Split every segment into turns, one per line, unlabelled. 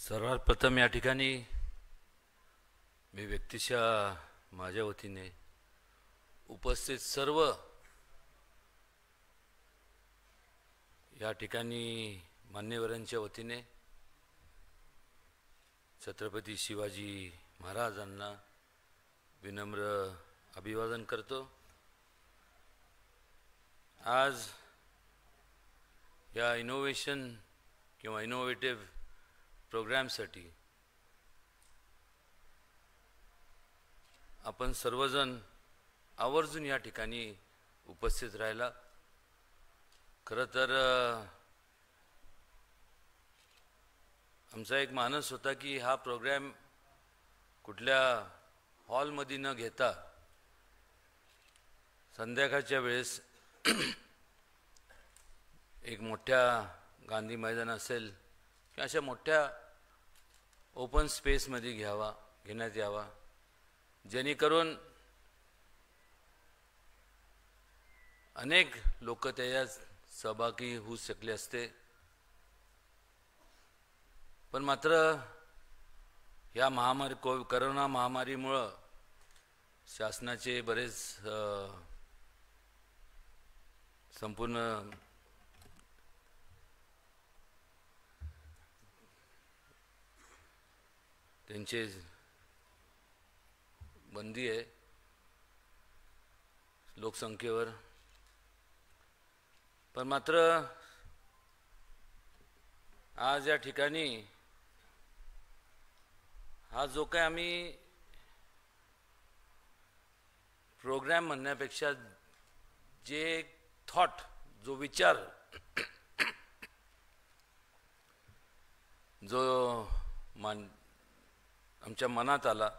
सर्वात प्रथम या ठिकाणी मी व्यक्तिशः माझ्या वतीने उपस्थित सर्व या ठिकाणी मान्यवरांच्या वतीने छत्रपती शिवाजी महाराजांना विनम्र अभिवादन करतो। आज या इनोव्हेशन किंवा इनोव्हेटिव्ह प्रोग्रामसाठी आपण सर्वजण आवर्जून या ठिकाणी उपस्थित राहिला। खरं तर आमचा एक मानस होता की हा प्रोग्राम कुठल्या हॉलमध्ये न घेता संध्याकाळच्या वेळेस एक मोठ्या गांधी मैदान असेल किंवा अशा मोठ्या ओपन स्पेसमध्ये घेण्यात यावा, जेणेकरून अनेक लोक त्याच्यात सहभागी होऊ शकले असते। पण मात्र या कोरोना महामारीमुळे शासनाचे बरेच संपूर्ण त्यांचे बंदी आहे लोकसंख्येवर। पण मात्र आज या ठिकाणी हा जो काय आम्ही प्रोग्राम म्हणण्यापेक्षा जे थॉट, जो विचार जो आमच्या मनात आला,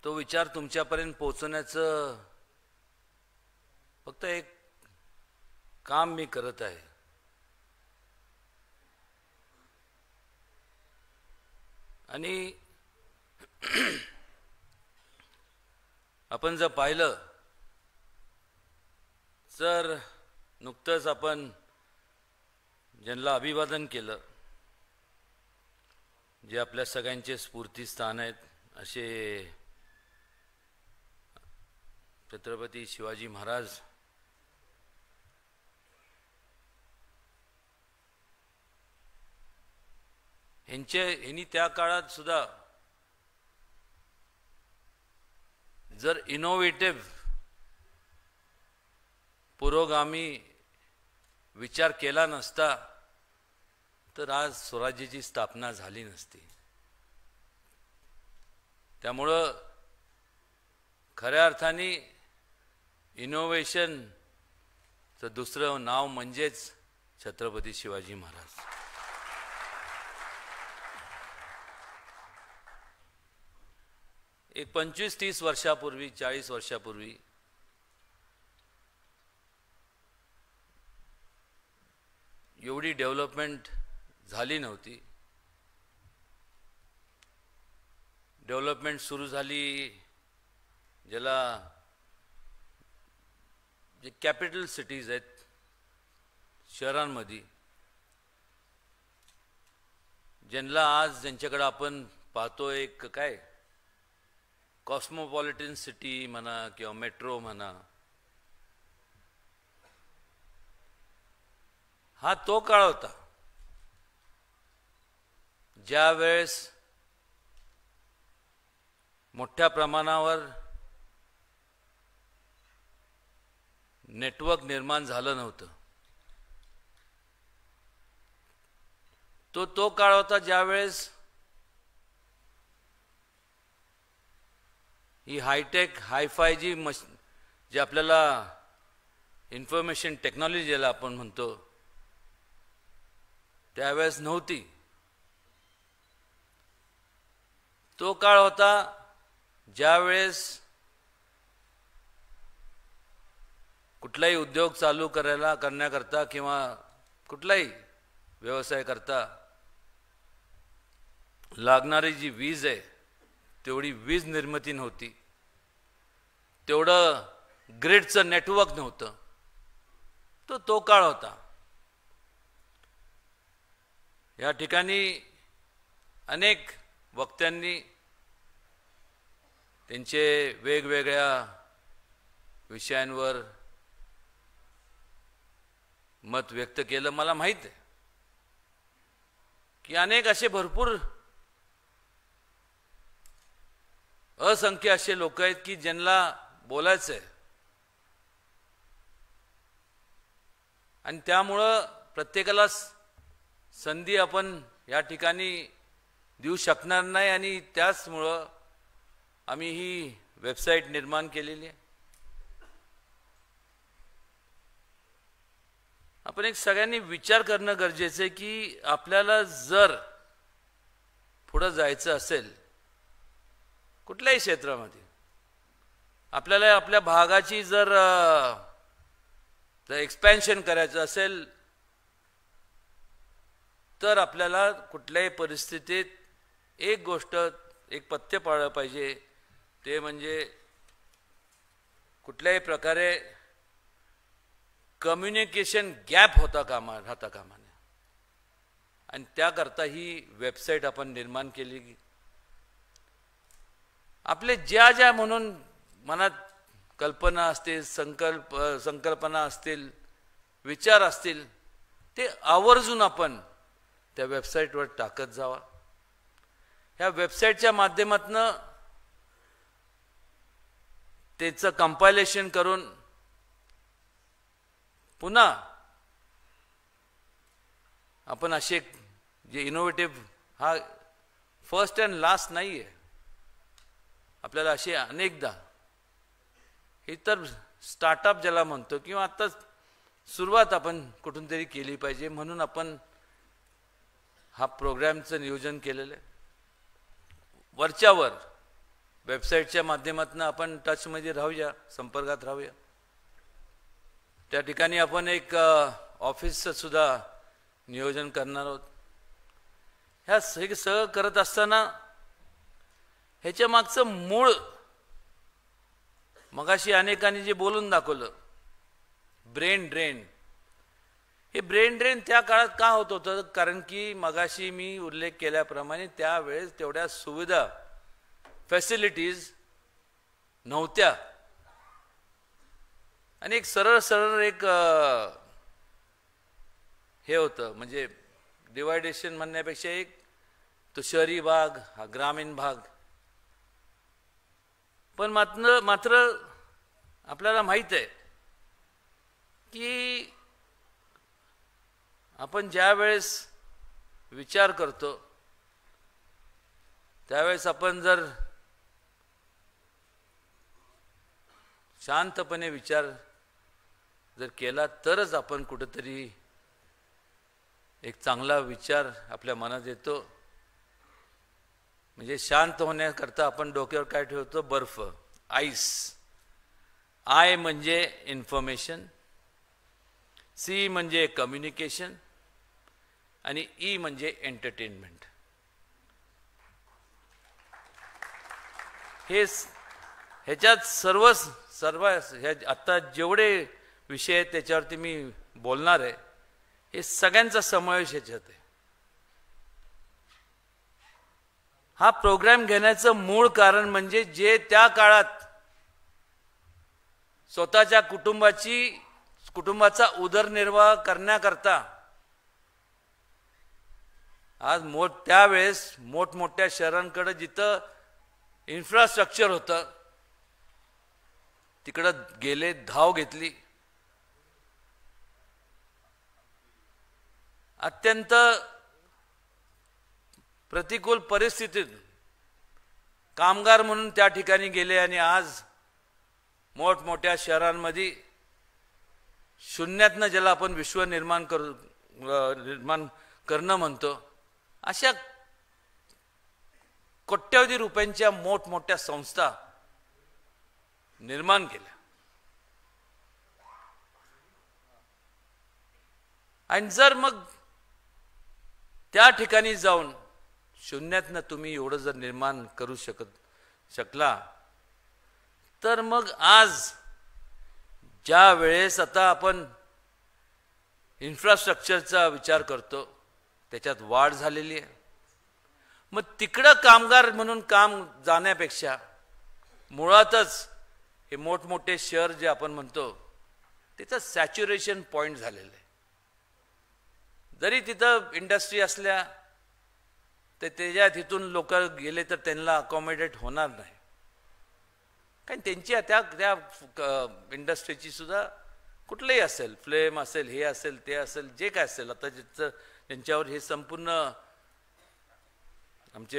तो विचार तुमच्यापर्यंत पोहोचवण्याचं फक्त एक काम मी करत आहे। आणि आपण जर पाहिलं तर नुकतंच आपण ज्यांना अभिवादन केलं, जे आपल्या सगळ्यांचे स्फूर्तिस्थान आहेत असे छत्रपती शिवाजी महाराज, यांनी त्या काळात सुद्धा जर इनोव्हेटिव्ह पुरोगामी विचार केला नसता तर आज स्वराज्याची स्थापना झाली नसती। त्यामुळं खऱ्या अर्थाने इनोव्हेशनचं दुसरं नाव म्हणजेच छत्रपती शिवाजी महाराज। एक 25-30 वर्षापूर्वी, 40 वर्षापूर्वी एवढी डेव्हलपमेंट झाली नव्हती। डेव्हलपमेंट सुरू झाली ज्याला जे कॅपिटल सिटीज आहेत शहरांमध्ये, ज्यांना आज ज्यांच्याकडे आपण पाहतो एक काय कॉस्मोपॉलिटन सिटी म्हणा किंवा मेट्रो म्हणा, हा तो काळ होता ज्यावेळेस मोठ्या प्रमाणावर नेटवर्क निर्माण झालं नव्हतं। तो काळ होता ज्यावेळेस ही हायटेक हायफाय जे आपल्याला इन्फॉर्मेशन टेक्नॉलॉजी ज्याला आपण म्हणतो त्यावेळेस नव्हती। तो काळ होता ज्यावेळेस कुठलाही उद्योग चालू करण्याकरता किंवा कुठलाही व्यवसाय करता लागणारी जी वीज आहे तेवढी वीज निर्मिती नव्हती, तेवढं ग्रिडचं नेटवर्क नव्हतं। तो काळ होता। या ठिकाणी अनेक वक्त्यांनी त्यांचे वेगवेगळ्या विषयांवर मत व्यक्त केलं. मला माहीत आहे की अनेक असे भरपूर असंख्य असे लोक आहेत की ज्यांना बोलायचं आहे आणि त्यामुळं प्रत्येकाला संधी आपण या ठिकाणी देऊ शकणार नाही आणि त्याचमुळं आम्ही ही वेबसाईट निर्माण केलेली आहे. आपण एक सगळ्यांनी विचार करणं गरजेचं आहे की आपल्याला जर पुढे जायचं असेल कुठल्याही क्षेत्रामध्ये, आपल्याला आपल्या भागाची जर एक्सपॅन्शन करायचं असेल तर आपल्याला कुठल्याही परिस्थितीत एक गोष्ट एक पथ्य पाळलं पाहिजे, ते म्हणजे कुठल्याही प्रकारे कम्युनिकेशन गॅप राहता कामा नये आणि त्याकरता ही वेबसाईट आपण निर्माण केली. आपले ज्या म्हणून मनात कल्पना असतील, संकल्पना असतील, विचार असतील, ते आवर्जून आपण त्या वेबसाईटवर टाकत जावा. ह्या वेबसाईटच्या माध्यमातून त्याचं कंपायलेशन करून पुन्हा आपण असे जे इनोव्हेटिव्ह, हा फर्स्ट अँड लास्ट नाही आहे, आपल्याला असे अनेकदा हे तर स्टार्टअप ज्याला म्हणतो किंवा आता सुरुवात आपण कुठून तरी केली पाहिजे म्हणून आपण हा प्रोग्रामचं नियोजन केलेलं आहे. वरच्यावर वेबसाईटच्या माध्यमातून आपण टचमध्ये राहूया, संपर्कात राहूया. त्या ठिकाणी आपण एक ऑफिसचं सुद्धा नियोजन करणार आहोत. ह्या सगळं करत असताना ह्याच्या मागचं मूळ मगाशी अनेकांनी जे बोलून दाखवलं, ब्रेन ड्रेन, हे ब्रेन ड्रेन त्या काळात का होत होतं? कारण की मगाशी मी उल्लेख केल्याप्रमाणे त्यावेळेस तेवढ्या सुविधा, फॅसिलिटीज नव्हत्या आणि एक सरळ एक हे होतं, म्हणजे डिवायडेशन म्हणण्यापेक्षा एक तो शहरी भाग, हा ग्रामीण भाग. पण मात्र आपल्याला माहीत आहे की आपण ज्या वेळेस विचार करतो त्यावेळेस आपण जर शांतपणे विचार जर केला तरच आपण कुठेतरी एक चांगला विचार आपल्या मनात येतो. म्हणजे शांत होण्याकरता आपण डोक्यावर काय ठेवतो? बर्फ, आईस. आय म्हणजे इन्फॉर्मेशन, सी म्हणजे कम्युनिकेशन आणि ई म्हणजे एंटरटेनमेंट. ह्याच्यात सर्व आता जेवढे विषय आहेत त्याच्यावरती मी बोलणार आहे, हे सगळ्यांचा समावेश ह्याच्यात आहे. हा प्रोग्राम घेण्याचं मूळ कारण म्हणजे जे त्या काळात स्वतःच्या कुटुंबाचा उदरनिर्वाह करण्याकरता आज त्यावेळेस मोठमोठ्या शहरांकडे जिथं इन्फ्रास्ट्रक्चर होतं तिकडं गेले, धाव घेतली. अत्यंत प्रतिकूल परिस्थितीत कामगार म्हणून त्या ठिकाणी गेले आणि आज मोठमोठ्या शहरांमध्ये शून्यातनं ज्याला आपण विश्व निर्माण करणं म्हणतो, अशा कोट्यवधी रुपयांच्या मोठमोठ्या संस्था निर्माण केल्या. आणि जर मग त्या ठिकाणी जाऊन शून्यातनं तुम्ही एवढं जर निर्माण करू शकला तर मग आज ज्या वेळेस आता आपण इन्फ्रास्ट्रक्चरचा विचार करतो त्याच्यात वाढ झालेली आहे. मग तिकडं कामगार म्हणून काम जाण्यापेक्षा मुळातच हे मोठमोठे शहर जे आपण म्हणतो तिथं सॅच्युरेशन पॉईंट झालेलं आहे. जरी तिथं इंडस्ट्री असल्या तर त्याच्या तिथून लोक गेले तर त्यांना अकॉमोडेट होणार नाही, कारण त्यांची त्या इंडस्ट्रीची सुद्धा कुठलंही असेल, फ्लेम असेल, हे असेल, ते असेल, जे काय असेल, आता ज्यांच्यावर हे संपूर्ण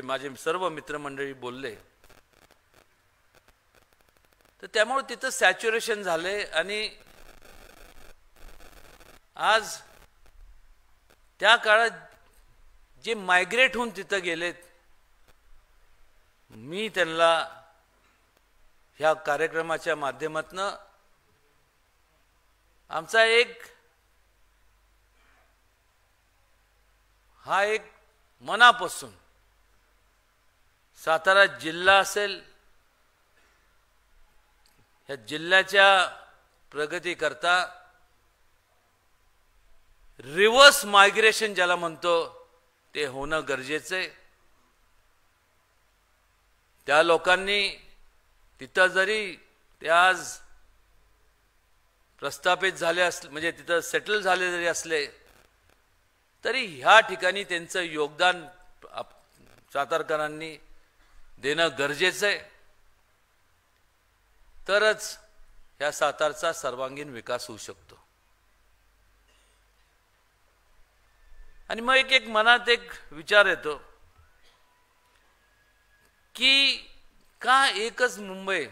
माझे सर्व मित्रमंडळी बोलले, तर त्यामुळे तिथं सॅच्युरेशन झाले. आणि आज त्या काळात जे मायग्रेट होऊन तिथं गेलेत, मी त्यांना ह्या कार्यक्रमाच्या माध्यमातून आमचा एक मनापासून सातारा जिल्हा असेल, ह्या जिल्ह्याच्या प्रगतीकरता रिव्हर्स मायग्रेशन ज्याला म्हणतो ते होणं गरजेचं आहे. त्या लोकांनी तिथं जरी ते आज प्रस्थापित झाले असले, म्हणजे तिथं सेटल झाले जरी असले, तरी ह्या ठिकाणी त्यांचं योगदान सातारकरांनी देणं गरजेचं आहे. तरच ह्या सातारचा सर्वांगीण विकास होऊ शकतो. आणि मग एक मनात एक विचार येतो की का एकच मुंबई,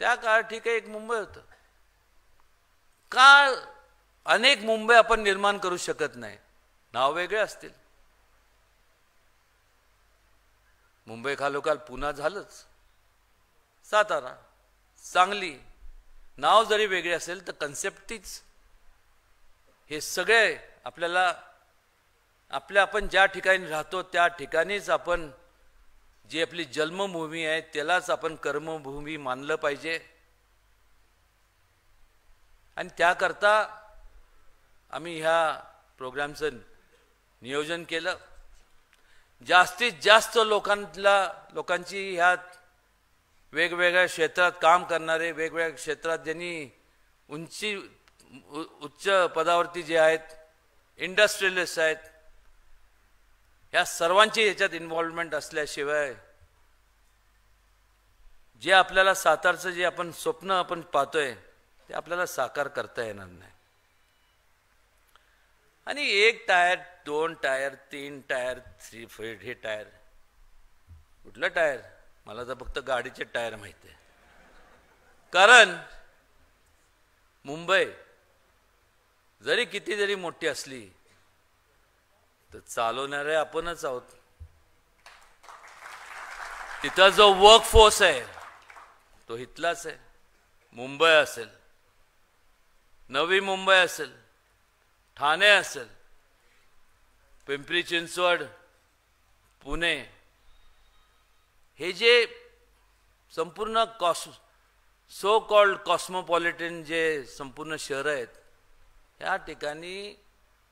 त्या काळात ठीक आहे एक मुंबई होतं, का अनेक मुंबई आपण निर्माण करू शकत नाही? नाव वेगळे असतील. मुंबई खालोखाल पुन्हा झालंच, सातारा, सांगली, नाव जरी वेगळे असेल तर कन्सेप्ट तीच. हे सगळे आपल्याला आपण ज्या ठिकाणी राहतो त्या ठिकाणीच आपण जी आपली जन्मभूमी आहे त्यालाच आपण कर्मभूमी मानलं पाहिजे. आणि त्याकरता आम्ही ह्या प्रोग्रामचं नियोजन केलं. जास्तीत जास्त लोकांची ह्या वेगवेगळ्या क्षेत्रात काम करणारे, वेगवेगळ्या क्षेत्रात ज्यांनी उच्च पदावरती जे आहेत, इंडस्ट्रियलिस्ट आहेत, ह्या सर्वांची याच्यात इन्व्हॉल्वमेंट असल्याशिवाय जे आपल्याला सातारचं जे आपण स्वप्न आपण पाहतोय ते आपल्याला साकार करता येणार नाही. आणि 1 टायर, 2 टायर, 3 टायर, 3 फीट हे टायर, कुठलं टायर? मला तर फक्त गाडीचे टायर माहिती आहे. कारण मुंबई जरी किती जरी मोठी असली तर चालवणारे आपणच आहोत. तिथं जो वर्क फोर्स आहे तो इथलाच आहे. मुंबई असेल, नवी मुंबई असेल, ठाणे असेल, पिंपरी चिंचवड, पुणे, हे जे संपूर्ण सो कॉल्ड कॉस्मोपॉलिटन जे संपूर्ण शहर आहेत, या ठिकाणी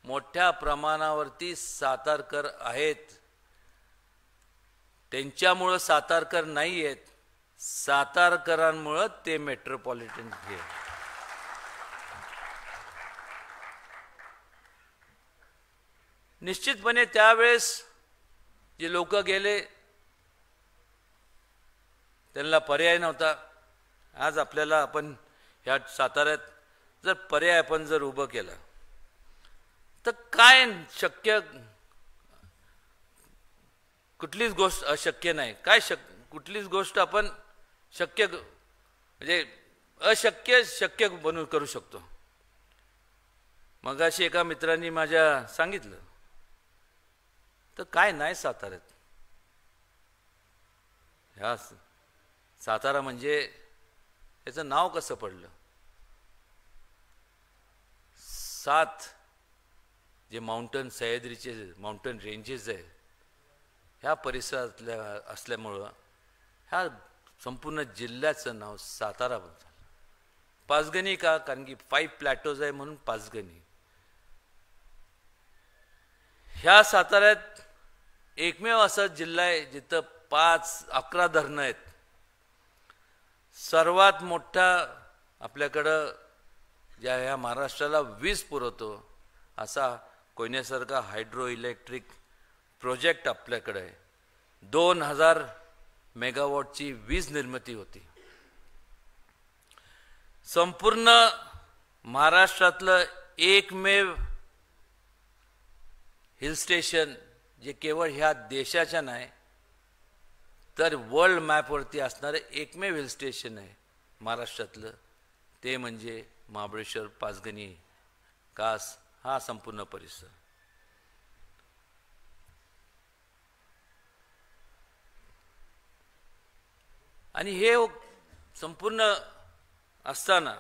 मोठ्या प्रमाणावरती सातारकर आहेत. त्यांच्यामुळं सातारकर नाही आहेत, सातारकरांमुळं ते मेट्रोपॉलिटन हे. निश्चितपणे त्यावेळेस जे लोक गेले त्यांना पर्याय नव्हता. आज आपल्याला आपण ह्या साताऱ्यात जर पर्याय आपण जर उभं केला तर काय शक्य, कुठलीच गोष्ट अशक्य नाही. कुठलीच गोष्ट आपण शक्य, म्हणजे अशक्य शक्य बनवून करू शकतो. मगाशी एका मित्रांनी माझ्या सांगितलं, तर काय नाही साताऱ्यात. ह्या सातारा म्हणजे याचं नाव कसं पडलं? 7 जे माउंटन, सह्याद्रीचे माउंटन रेंजेस आहे, ह्या परिसरातल्या असल्यामुळं ह्या संपूर्ण जिल्ह्याचं नाव सातारा झालं. पाचगणी का? कारण की 5 प्लॅटोज आहे म्हणून पाचगणी. ह्या साताऱ्यात एकमेव असा जिल्हा आहे जिथं 11 धरणं आहेत. सर्वात मोठा आपल्याकडं ज्या ह्या महाराष्ट्राला वीज पुरवतो असा कोयनेसारखा हायड्रो इलेक्ट्रिक प्रोजेक्ट आपल्याकडे आहे. 2000 मेगावॉटची वीज निर्मिती होती. संपूर्ण महाराष्ट्रातलं एकमेव हिल स्टेशन जे केवळ ह्या देशाच्या नाही तर वर्ल्ड मॅपवरती असणारं एकमेव हिल स्टेशन आहे महाराष्ट्रातलं, ते म्हणजे महाबळेश्वर, पाचगणी, कास हा संपूर्ण परिसर. आणि हे संपूर्ण असताना,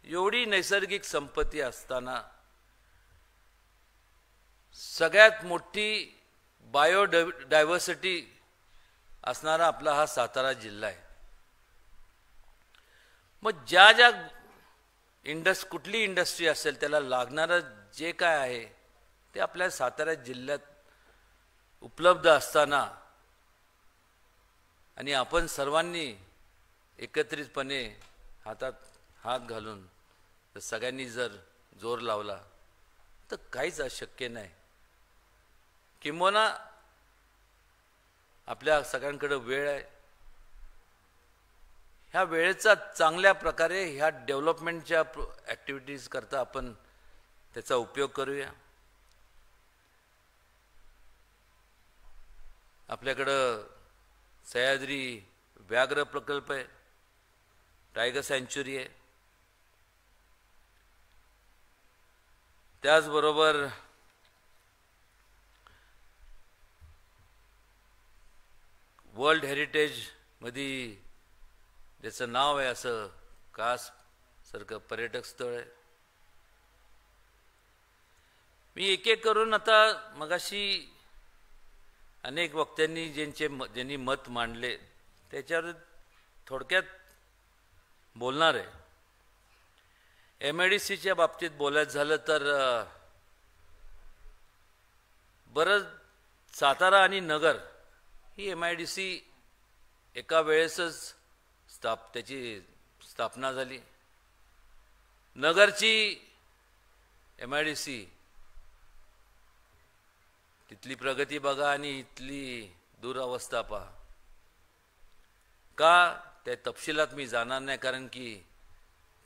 एवढी नैसर्गिक संपत्ती असताना, सगळ्यात मोठी बायोडायव्हर्सिटी असणारा आपला हा सातारा जिल्हा आहे. मग ज्या ज्या कुठली इंडस्ट्री असेल त्याला लागणारं जे काय आहे ते आपल्या सातारा जिल्ह्यात उपलब्ध असताना आणि आपण सर्वांनी एकत्रितपणे हातात हात घालून तर सगळ्यांनी जर जोर लावला तर काहीच अशक्य नाही. किंबहुना आपल्या सगळ्यांकडे वेळ आहे. ह्या वेळेचा चांगल्या प्रकारे ह्या डेव्हलपमेंटच्या ॲक्टिव्हिटीज करता आपण त्याचा उपयोग करूया. आपल्याकडं सह्याद्री व्याघ्र प्रकल्प आहे, टायगर सँच्युरी आहे, त्याचबरोबर वर्ल्ड हेरिटेजमध्ये ज्याचं नाव आहे असं कास सारखं पर्यटक स्थळ आहे. मी एक एक करून आता मगाशी अनेक वक्त्यांनी ज्यांनी मत मांडले त्याच्यावर थोडक्यात बोलणार आहे. MIDCच्या बाबतीत बोलायचं झालं तर बरं, सातारा आणि नगर ही MIDC एका वेळेसच त्याची स्थापना झाली. नगरची MIDC तिथली प्रगती बघा आणि इथली दुरावस्था पहा. का त्या तपशिलात मी जाणार नाही, कारण की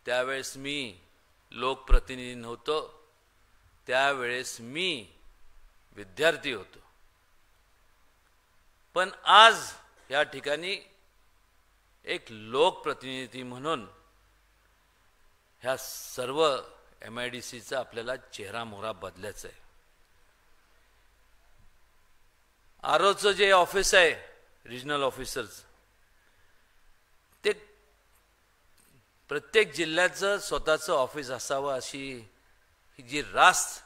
त्यावेळेस मी लोकप्रतिनिधी नव्हतो, त्यावेळेस मी विद्यार्थी होतो. पण आज या ठिकाणी एक लोकप्रतिनिधी म्हणून ह्या सर्व MIDCचा आपल्याला चेहरा मोहरा बदलायचा आहे. आरोचं जे ऑफिस आहे रिजनल ऑफिसर्स, ते प्रत्येक जिल्ह्याचं स्वतःचं ऑफिस असावं अशी ही जी रास्त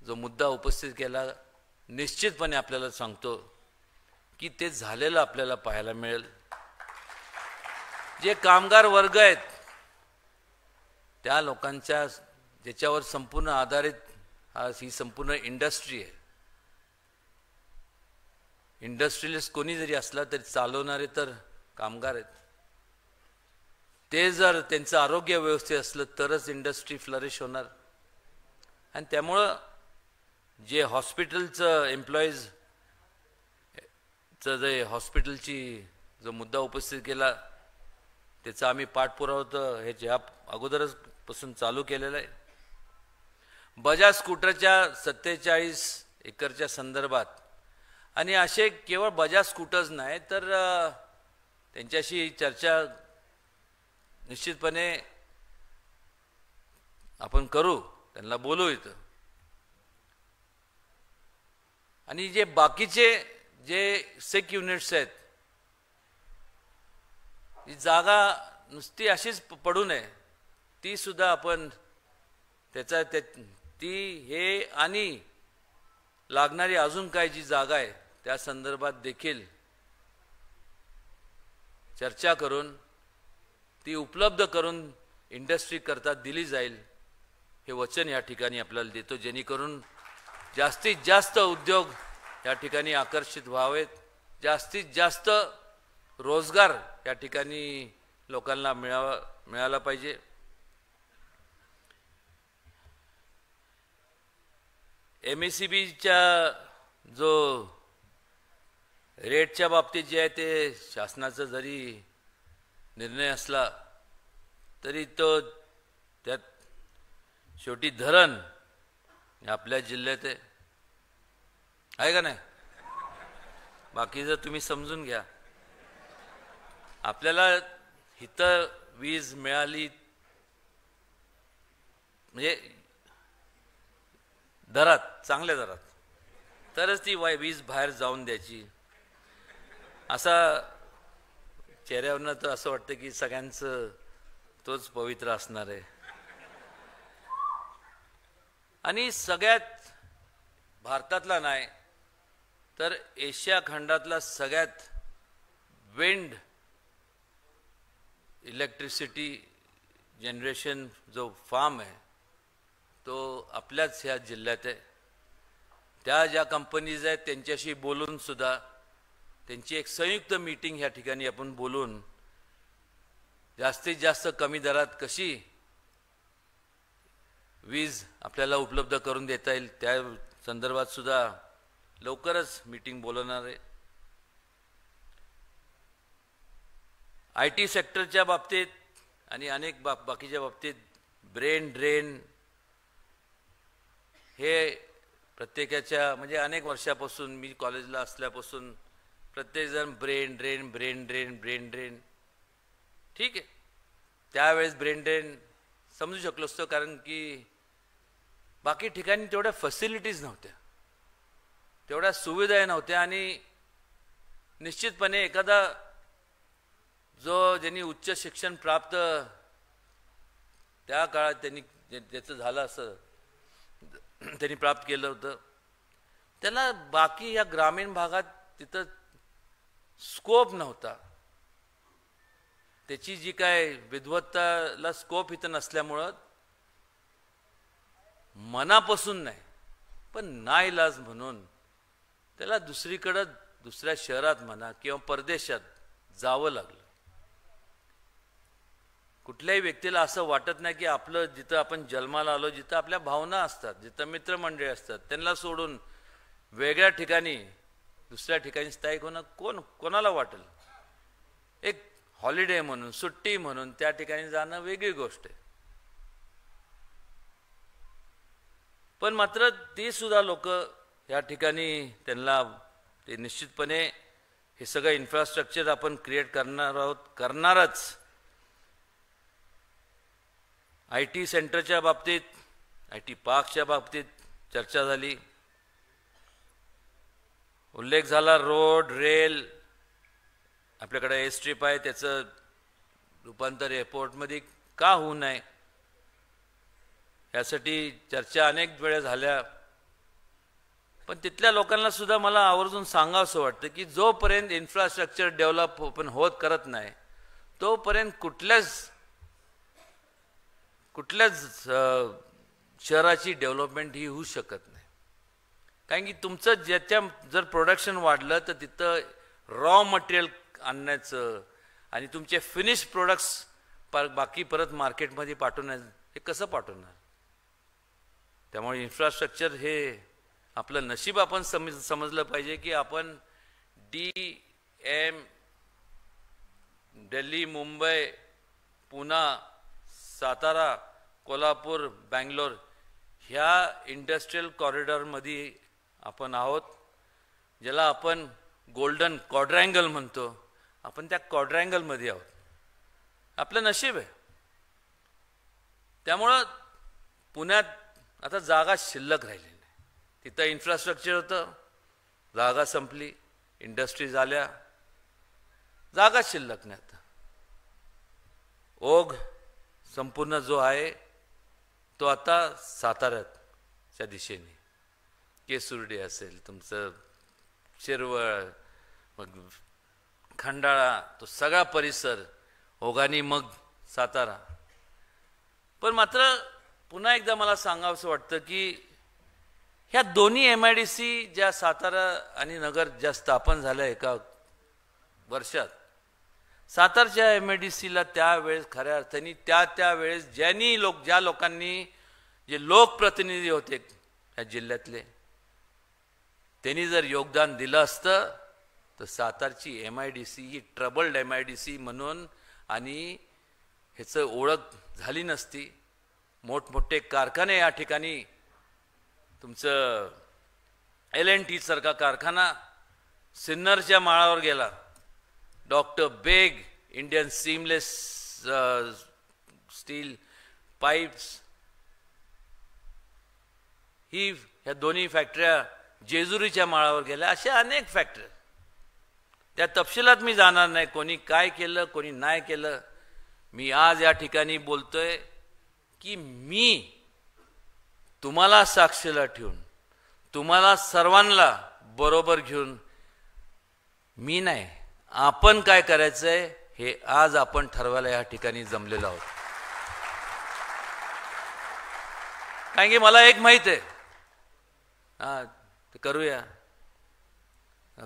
जो मुद्दा उपस्थित केला, निश्चितपणे आपल्याला सांगतो की ते झालेलं आपल्याला पाहायला मिळेल. जे कामगार वर्ग आहेत त्या लोकांच्या ज्याच्यावर संपूर्ण आधारित ही संपूर्ण इंडस्ट्री आहे. इंडस्ट्रियलिस्ट कोणी जरी असला तरी चालवणारे तर कामगार आहेत. ते जर त्यांचं आरोग्य व्यवस्थित असलं तरच इंडस्ट्री फ्लरिश होणार. आणि त्यामुळं जे हॉस्पिटलचं एम्प्लॉईजचं जे हॉस्पिटलची जो मुद्दा उपस्थित केला त्याचा आम्ही पाठपुरावा तर ह्याच्या अगोदरच पासून चालू केलेला आहे. बजाज स्कूटरच्या 47 एकरच्या संदर्भात आणि असे केवळ बजाज स्कूटर्स नाही तर त्यांच्याशी चर्चा निश्चितपणे आपण करू, त्यांना बोलू इथं. आणि जे बाकीचे जे सेक युनिट्स आहेत, ही जागा नुसती अशीच पडू नये, ती सुद्धा आपण ती हे आणि लागणारी अजून काय जी जागा आहे त्या संदर्भात देखील चर्चा करून ती उपलब्ध करून इंडस्ट्री करता दिली जाईल हे वचन या ठिकाणी आपल्याला देतो, जेणेकरून जास्तीत जास्त उद्योग या ठिकाणी आकर्षित व्हावेत, जास्तीत जास्त रोजगार या ठिकाणी लोकांना मिळाला पाहिजे. MSEBच्या जो रेटच्या बाबतीत जे आहे ते शासनाचा जरी निर्णय असला तरी तो त्यात शेवटी धरण आपल्या जिल्ह्यात आहे का नाही. बाकीचं तुम्ही समजून घ्या. आपल्याला इथं वीज मिळाली म्हणजे दरात, चांगल्या दरात, तरच ती वीज बाहेर जाऊन द्यायची. असा चेहऱ्यावरनं तर असं वाटतं की सगळ्यांचं तोच पवित्र असणार आहे. आणि सगळ्यात भारतातला नाही तर एशिया खंडातला सगळ्यात विंड इलेक्ट्रिसिटी जनरेशन जो फार्म आहे तो आपल्याच ह्या जिल्ह्यात आहे. त्या ज्या कंपनीज आहेत त्यांच्याशी बोलून सुद्धा त्यांची एक संयुक्त मीटिंग ह्या ठिकाणी आपण बोलून जास्तीत जास्त कमी दरात कशी वीज आपल्याला उपलब्ध करून देता येईल त्या संदर्भात सुद्धा लवकरच मीटिंग बोलवणार आहे. IT सेक्टरच्या बाबतीत आणि अनेक बाकीच्या बाबतीत ब्रेन ड्रेन हे प्रत्येकाच्या म्हणजे अनेक वर्षापासून मी कॉलेजला असल्यापासून प्रत्येकजण ब्रेन ड्रेन ठीक आहे. त्यावेळेस ब्रेन ड्रेन समजू शकलो असतो कारण की बाकी ठिकाणी तेवढ्या फॅसिलिटीज नव्हत्या, तेवढ्या सुविधा नव्हत्या. आणि निश्चितपणे एखादा ज्यांनी उच्च शिक्षण प्राप्त त्या काळात त्यांनी ज्याचं झालं असं त्यांनी प्राप्त केलं होतं त्याला बाकी या ग्रामीण भागात तिथं स्कोप नव्हता. त्याची जी काय विद्वत्ताला स्कोप इथं नसल्यामुळं मनापासून नाही पण नाईलाज म्हणून त्याला दुसरीकडं दुसऱ्या शहरात म्हणा किंवा परदेशात जावं लागलं. कुठल्याही व्यक्तीला असं वाटत नाही की आपलं जिथं आपण जन्माला आलो, जिथं आपल्या भावना असतात, जिथं मित्रमंडळी असतात, त्यांना सोडून वेगळ्या ठिकाणी दुसऱ्या ठिकाणी स्थायिक होणं कोणाला वाटेल. एक हॉलिडे म्हणून, सुट्टी म्हणून त्या ठिकाणी जाणं वेगळी गोष्ट आहे. पण मात्र ती सुद्धा लोक या ठिकाणी त्यांना ते निश्चितपणे हे सगळं इन्फ्रास्ट्रक्चर आपण क्रिएट करणारच. IT सेंटरच्या बाबतीत, IT पार्कच्या बाबतीत चर्चा झाली, उल्लेख झाला. रोड रेल आपल्याकडे एअरस्ट्रीप आहे, त्याचं रूपांतर एअरपोर्टमध्ये का होऊ नये यासाठी चर्चा अनेक वेळा झाल्या. पण तिथल्या लोकांना सुद्धा मला आवर्जून सांगावंसं वाटतं की जोपर्यंत इन्फ्रास्ट्रक्चर डेव्हलप आपण करत नाही तोपर्यंत कुठल्याच शहराची डेव्हलपमेंट ही होऊ शकत नाही. कारण की तुमचं जर प्रोडक्शन वाढलं तर तिथं रॉ मटेरियल आणण्याचं आणि तुमचे फिनिश प्रोडक्ट्स बाकी परत मार्केटमध्ये पाठवण्याचं हे कसं पाठवणार. त्यामुळे इन्फ्रास्ट्रक्चर हे आपलं नशीब आपण समजलं पाहिजे की आपण दिल्ली, मुंबई, पुणे, सातारा, कोल्हापूर, बँगलोर ह्या इंडस्ट्रियल कॉरिडॉरमध्ये आपण आहोत, ज्याला आपण गोल्डन क्वाड्रँगल म्हणतो. आपण त्या क्वाड्रँगलमध्ये आहोत. आपलं नशीब आहे. त्यामुळं पुण्यात आता जागा शिल्लक राहिली नाही. तिथं इन्फ्रास्ट्रक्चर होतं, जागा संपली, इंडस्ट्रीज आल्या, जागा शिल्लक नाही. आता ओघ संपूर्ण जो आहे तो आता साताऱ्याच्या दिशेने, केसुर्डी असेल, तुमचं शिरवळ, मग खंडाळा, तो सगळा परिसर ओघानी मग सातारा. पण मात्र पुन्हा एकदा मला सांगावंसं वाटतं की ह्या दोन्ही MIDC ज्या सातारा आणि नगर ज्या स्थापन झाल्या एका वर्षात, सातारच्या MIDCला त्यावेळेस खऱ्या अर्थाने त्या वेळेस ज्या लोकांनी जे लोकप्रतिनिधी होते या जिल्ह्यातले, त्यांनी जर योगदान दिलं असतं तर सातारची MIDC ही ट्रबल्ड MIDC म्हणून आणि ह्याचं ओळख झाली नसती. मोठमोठे कारखाने या ठिकाणी, तुमचं L&T सारखा कारखाना सिन्नरच्या माळावर गेला, डॉक्टर बेग, इंडियन सीमलेस स्टील पाईप्स, ही ह्या दोन्ही फॅक्टऱ्या जेजुरीच्या माळावर गेल्या. अशा अनेक फॅक्टऱ्या, त्या तपशिलात मी जाणार नाही, कोणी काय केलं कोणी नाही केलं. मी आज या ठिकाणी बोलतोय की मी तुम्हाला साक्षीला ठेवून, तुम्हाला सर्वांना बरोबर घेऊन, मी नाही आपण काय करायचंय हे आज आपण ठरवायला या ठिकाणी जमलेलो आहोत. कारण की मला एक माहित आहे, ते करूया,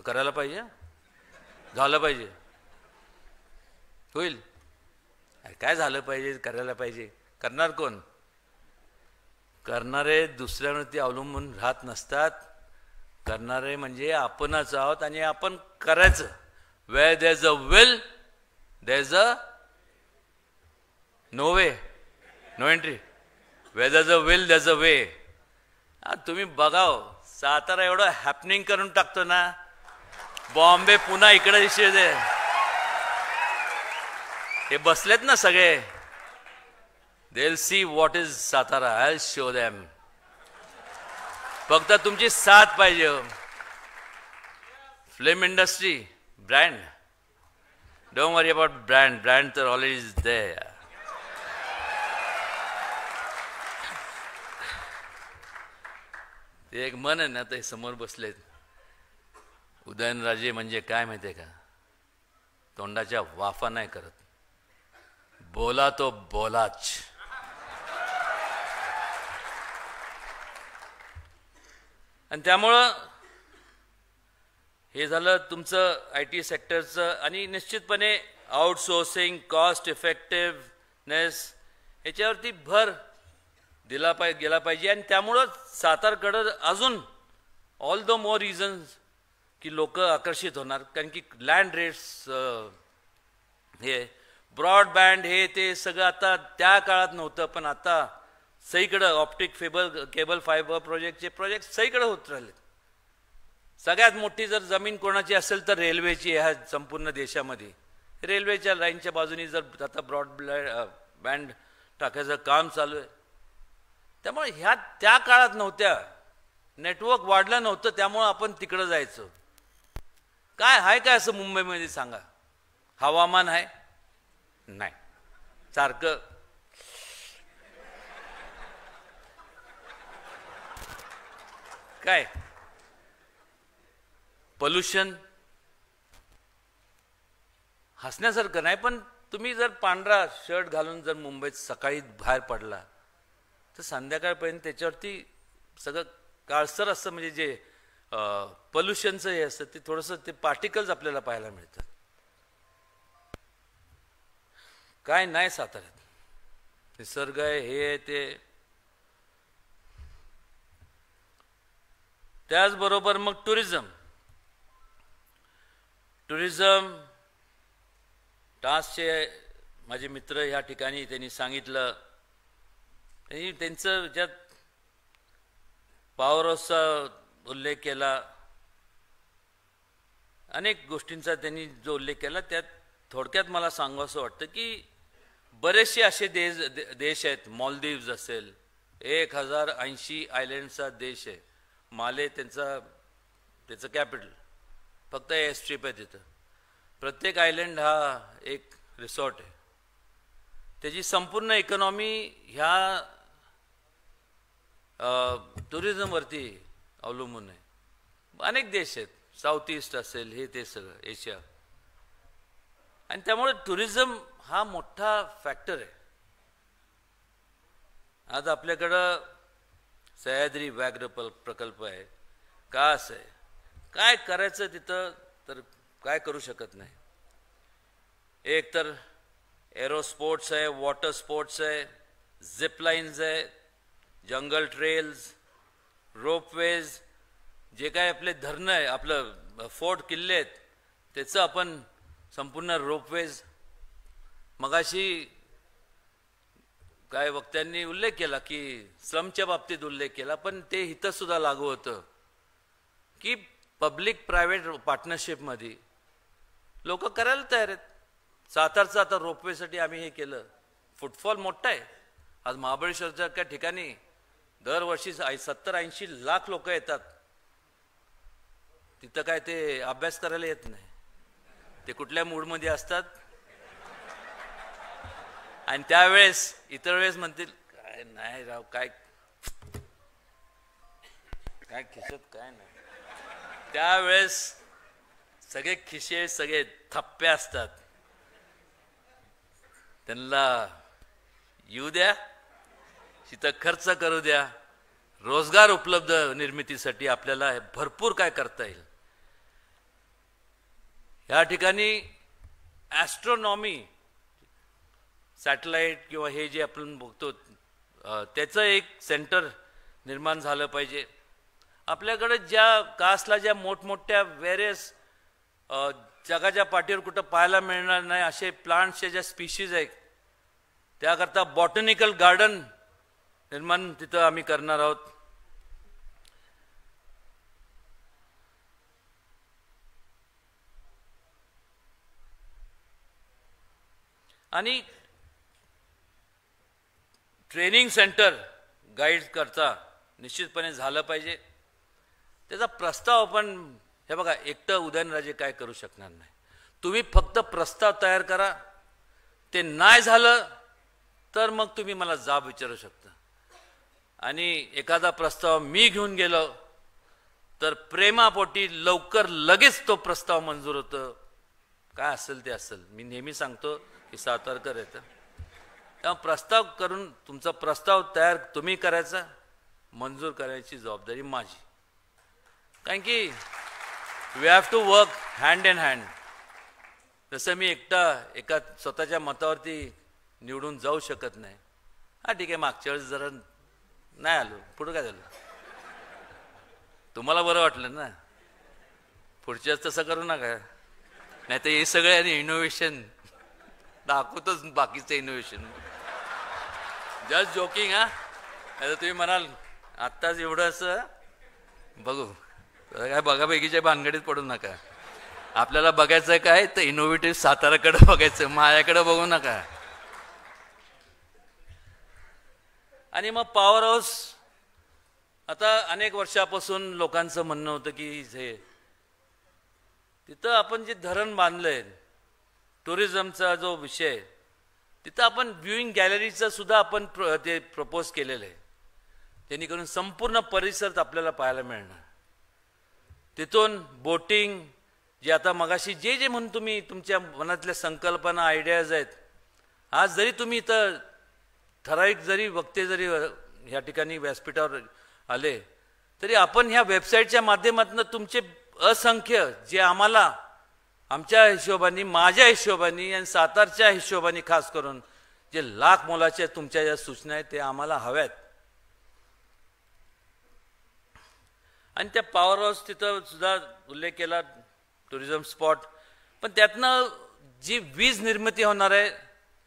करायला पाहिजे, झालं पाहिजे, होईल. काय झालं पाहिजे, करायला पाहिजे. करणार कोण? करणारे दुसऱ्यावरती अवलंबून राहत नसतात. करणारे म्हणजे आपणच आहोत आणि आपण करायचं. Where there's a will, there's a no way, no entry. Where there's a will, there's a way. तुम्ही बघाव, सातारा एवढं हॅपनिंग करून टाकतो ना, बॉम्बे पुन्हा इकडे दिसते, हे बसलेत ना सगळे, they'll see what is Satara. I'll show them. फक्त तुमची साथ पाहिजे. Film industry, brand, don't worry about brand, brand तर ऑलरेडी इज देयर. ते एक मन आहे ना, ते समोर बसलेत, उदयनराजे म्हणजे काय माहिती आहे का, तोंडाच्या वाफा नाही करत, बोला तो बोलाच. आणि त्यामुळं हे झालं तुमचं IT सेक्टरचं. आणि निश्चितपणे आउटसोर्सिंग, कॉस्ट इफेक्टिव्हनेस ह्याच्यावरती भर गेला पाहिजे. आणि त्यामुळं सातारकडं अजून ऑल द मोर रिझन्स की लोक आकर्षित होणार. कारण की लँड रेट्स, हे ब्रॉडबँड, हे ते सगळं आता त्या काळात नव्हतं, पण आता सगळीकडं ऑप्टिक केबल फायबर प्रोजेक्ट सगळीकडे होत राहिले. सगळ्यात मोठी जर जमीन कोणाची असेल तर रेल्वेची आहे. ह्या संपूर्ण देशामध्ये रेल्वेच्या लाईनच्या बाजूनी जर आता बँड टाकायचं काम चालू आहे. त्यामुळे ह्या त्या काळात नव्हत्या, नेटवर्क वाढलं नव्हतं, त्यामुळं आपण तिकडं जायचं. काय आहे काय असं मुंबईमध्ये सांगा? हवामान आहे नाही, सारखं काय पोल्युशन, हसण्यासारखं नाही. पण तुम्ही जर पांढरा शर्ट घालून जर मुंबईत सकाळी बाहेर पडला तर संध्याकाळपर्यंत त्याच्यावरती सगळं काळसर असतं. म्हणजे जे पोल्युशनचं हे असतं ते थोडंसं, ते पार्टिकल्स आपल्याला पाहायला मिळतात. काय नाही साताऱ्यात, निसर्ग आहे, हे आहे ते. त्याचबरोबर मग टुरिझम टास्कचे माझे मित्र या ठिकाणी त्यांनी सांगितलं, त्यांनी त्यांचं ज्यात पॉवर हाऊसचा उल्लेख केला, अनेक गोष्टींचा त्यांनी जो उल्लेख केला, त्यात थोडक्यात मला सांगावंसं वाटतं की बरेचसे असे देश आहेत. मालदीव्स असेल, 1080 आयलँडचा देश आहे. माले त्याचं कॅपिटल, फक्त एअर स्ट्रीप आहे तिथं. प्रत्येक आयलँड हा एक रिसॉर्ट आहे. त्याची संपूर्ण इकॉनॉमी ह्या टुरिझमवरती अवलंबून आहे. अनेक देश आहेत, साऊथ ईस्ट असेल, हे ते सगळं एशिया. आणि त्यामुळे टुरिझम हा मोठा फॅक्टर आहे. आज आपल्याकडं सह्याद्री व्याघ्र प्रकल्प आहे, कास आहे, काय करायचं तिथं तर काय करू शकत नाही. एक तर एरो स्पोर्ट्स आहे, वॉटर स्पोर्ट्स आहे, झिपलाईन्स आहे, जंगल ट्रेल्स, रोपवेज, जे काय आपले धरणं आहे, आपलं फोर्ट किल्ले आहेत त्याचं आपण संपूर्ण रोपवेज. मगाशी काय वक्त्यांनी उल्लेख केला की स्लमच्या बाबतीत उल्लेख केला, पण ते इथं सुद्धा लागू होतं की पब्लिक प्रायव्हेट पार्टनरशिपमध्ये लोक करायला तयार आहेत. सातारचं आता रोपवेसाठी आम्ही हे केलं, फुटफॉल मोठा आहे. आज महाबळेश्वरच्या ठिकाणी दरवर्षी 70-80 लाख लोक येतात. तिथं काय ते अभ्यास करायला येत नाही, ते कुठल्या मूडमध्ये असतात आणि त्यावेळेस इतर वेळेस म्हणतील काय नाही राव, काय काय खिशत काय नाही. त्यावेळेस सगळे खिशे सगळे थप्पे असतात. त्यांना येऊ द्या, तिथं खर्च करू द्या. रोजगार उपलब्ध निर्मितीसाठी आपल्याला भरपूर काय करता येईल. या ठिकाणी ॲस्ट्रॉनॉमी सॅटेलाइट किंवा हे जे आपण बघतो त्याचं एक सेंटर निर्माण झालं पाहिजे. आपल्याकडे ज्या कासला ज्या मोठमोठ्या व्हेरियस जगाच्या पाठीवर कुठं पाहायला मिळणार नाही असे प्लांट्सच्या ज्या स्पीशीज आहेत, त्याकरता बॉटनिकल गार्डन निर्माण तिथं आम्ही करणार आहोत. आणि ट्रेनिंग सेंटर गाईड करता निश्चितपणे झालं पाहिजे. त्याचा प्रस्ताव आपण हे बघा, एकटं उदयनराजे काय करू शकणार नाही. तुम्ही फक्त प्रस्ताव तयार करा. ते नाही झालं तर मग तुम्ही मला जाब विचारू शकता. आणि एखादा प्रस्ताव मी घेऊन गेलो तर प्रेमापोटी लवकर लगेच तो प्रस्ताव मंजूर होतो. काय असेल ते असेल. मी नेहमी सांगतो की सातारकर येतं तेव्हा प्रस्ताव करून तुमचा प्रस्ताव तयार तुम्ही करायचा, मंजूर करायची जबाबदारी माझी. कारण की we have to work hand in hand. जसं मी एकटा एका स्वतःच्या मतावरती निवडून जाऊ शकत नाही. हा ठीक आहे, मागच्या वेळेस जरा नाही आलो, पुढं काय झालं, तुम्हाला बरं वाटलं ना, पुढच्याच तसं करू नका. नाही तर हे सगळे आणि इनोव्हेशन दाखवतोच बाकीचं इनोव्हेशन. Just joking. हा आता तुम्ही म्हणाल आत्ताच एवढं असं बघू, काय बघाबघीच्या भानगडीत पडू नका. आपल्याला बघायचं काय तर इनोव्हेटिव्ह साताराकडे बघायचं, माझ्याकडे बघू नका. आणि मग पॉवर हाऊस आता अनेक वर्षापासून लोकांचं म्हणणं होतं की हे तिथं आपण जे धरण बांधलंय, टुरिझमचा जो विषय, तिथं आपण व्ह्यूइंग गॅलरीचं सुद्धा आपण ते प्रपोज केलेलं आहे. जेणेकरून संपूर्ण परिसर आपल्याला पाहायला मिळणार. तिथून बोटिंग, जे आता मगाशी जे जे म्हणून तुम्ही तुमच्या मनातल्या संकल्पना आयडियाज आहेत, आज जरी तुम्ही इथं ठराविक जरी वक्ते जरी ह्या ठिकाणी व्यासपीठावर आले तरी आपण ह्या वेबसाईटच्या माध्यमातून तुमचे असंख्य जे आम्हाला आमच्या हिशोबाने, माझ्या हिशोबाने आणि सातारच्या हिशोबाने खास करून जे लाख मोलाच्या तुमच्या ज्या सूचना आहेत ते आम्हाला हव्यात. आणि त्या पॉवर हाऊस तिथं सुद्धा उल्लेख केला, टुरिझम स्पॉट. पण त्यातनं जी वीज निर्मिती होणार आहे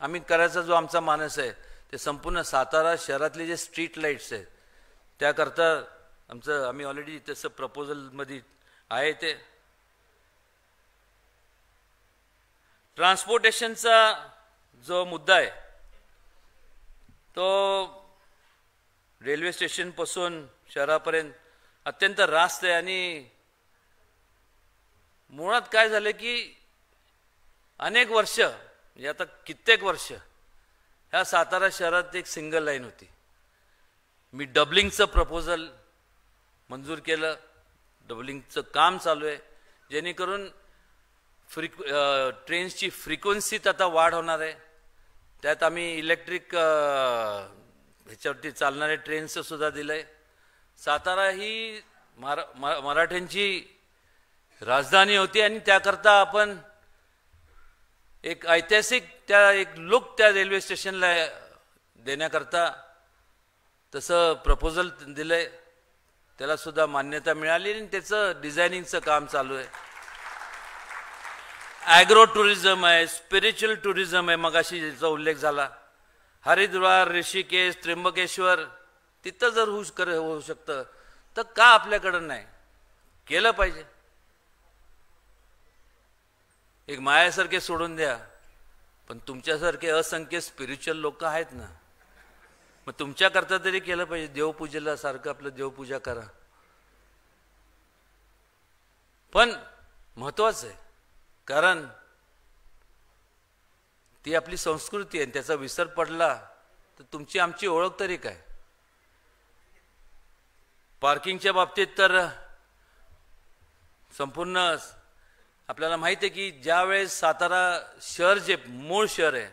आम्ही करायचा जो आमचा मानस आहे ते संपूर्ण सातारा शहरातले जे स्ट्रीट लाईट्स आहेत त्याकरता आम्ही ऑलरेडी तसं प्रपोजलमध्ये आहे. ते ट्रान्सपोर्टेशनचा जो मुद्दा आहे तो रेल्वे स्टेशनपासून शहरापर्यंत अत्यंत रास्त आहे. आणि मुळात काय झालं की अनेक वर्ष म्हणजे आता कित्येक वर्ष ह्या सातारा शहरात एक सिंगल लाईन होती. मी डबलिंगचं प्रपोजल मंजूर केलं, डबलिंगचं काम चालू आहे, जेणेकरून ट्रेन्सची फ्रिक्वेन्सीत आता वाढ होणार आहे. त्यात आम्ही इलेक्ट्रिक ह्याच्यावरती चालणारे ट्रेन्सचं सुद्धा दिलं आहे. सातारा ही मराठ्यांची राजधानी होती आणि त्याकरता आपण एक ऐतिहासिक एक लुक त्या रेल्वे स्टेशनला देण्याकरता तसं प्रपोजल दिलंय, त्याला सुद्धा मान्यता मिळाली आणि त्याचं डिझायनिंगचं काम चालू आहे. ॲग्रो टुरिझम आहे, स्पिरिच्युअल टुरिझम आहे, मगाशी ज्याचा उल्लेख झाला. हरिद्वार, ऋषिकेश, त्र्यंबकेश्वर तिथं जर होऊ शकतं तर का आपल्याकडं नाही? केलं पाहिजे. एक मायासारखे सोडून द्या, पण तुमच्यासारखे असंख्य स्पिरिच्युअल लोक आहेत ना, मग तुमच्याकरता तरी केलं पाहिजे. देवपूजेला सारखं आपलं देवपूजा करा, पण महत्वाचं आहे, कारण ती आपली संस्कृती आहे. त्याचा विसर पडला तर तुमची आमची ओळख तरी काय? पार्किंगच्या बाबतीत तर संपूर्ण आपल्याला माहिती आहे की ज्या वेळेस सातारा शहर जे मूळ शहर आहे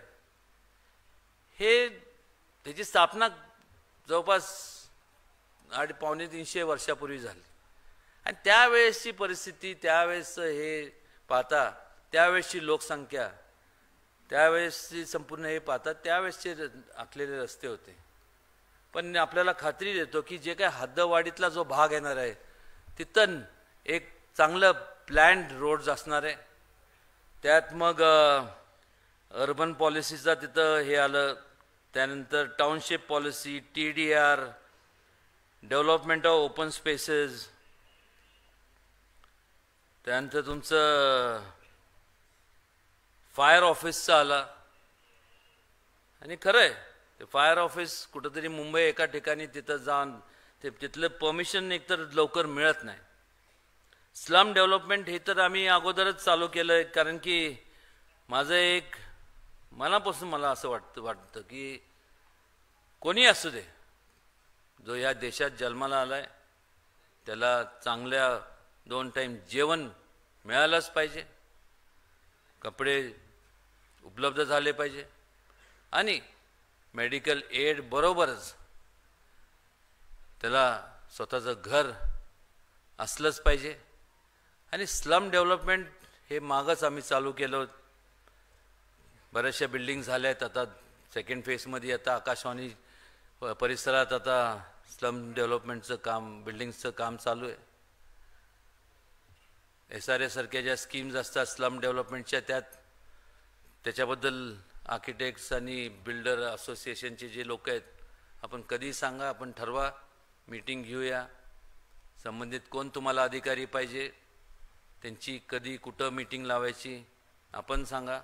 हे त्याची स्थापना जवळपास 250-300 वर्षापूर्वी झाली आणि त्यावेळेसची परिस्थिती, त्यावेळेस हे पाहता, त्यावेळेसची लोकसंख्या, त्यावेळेसची संपूर्ण हे पाहता त्यावेळेसचे आखलेले रस्ते होते. पण आपल्याला खात्री देतो की जे काय हद्दवाढीतला जो भाग येणार आहे तिथं एक चांगलं प्लॅन्ड रोड्स असणार आहे. त्यात मग अर्बन पॉलिसीचा तिथं हे आलं, त्यानंतर township policy, TDR, development of open spaces, त्यानंतर तुमचं फायर ऑफिसचं आलं. आणि खरं आहे ते फायर ऑफिस कुठंतरी मुंबई एका ठिकाणी तिथं जाऊन तिथलं परमिशन एकतर लवकर मिळत नाही. स्लम डेव्हलपमेंट हे तर आम्ही अगोदरच चालू केलं आहे, कारण की माझं एक मनापासून मला असं वाटतं की कोणी असू दे, जो या देशात जन्माला आलाय त्याला चांगल्या 2 टाईम जेवण मिळालंच पाहिजे, कपडे उपलब्ध झाले पाहिजे आणि मेडिकल एड बरोबरच त्याला स्वतःचं घर असलंच पाहिजे. आणि स्लम डेव्हलपमेंट हे मागच आम्ही चालू केलं होतं. बऱ्याचशा बिल्डिंग झाल्या आहेत, आता सेकंड फेजमध्ये आता आकाशवाणी परिसरात आता स्लम डेव्हलपमेंटचं काम, बिल्डिंगचं काम चालू आहे. SRA सारख्या ज्या स्कीम्स असतात स्लम डेव्हलपमेंटच्या त्याच्याबद्दल आर्किटेक्ट्स आणि बिल्डर असोसिएशनचे जे लोक आहेत, आपण कधी सांगा, आपण ठरवा, मीटिंग घेऊया, संबंधित कोण तुम्हाला अधिकारी पाहिजे, त्यांची कधी कुठं मीटिंग लावायची आपण सांगा,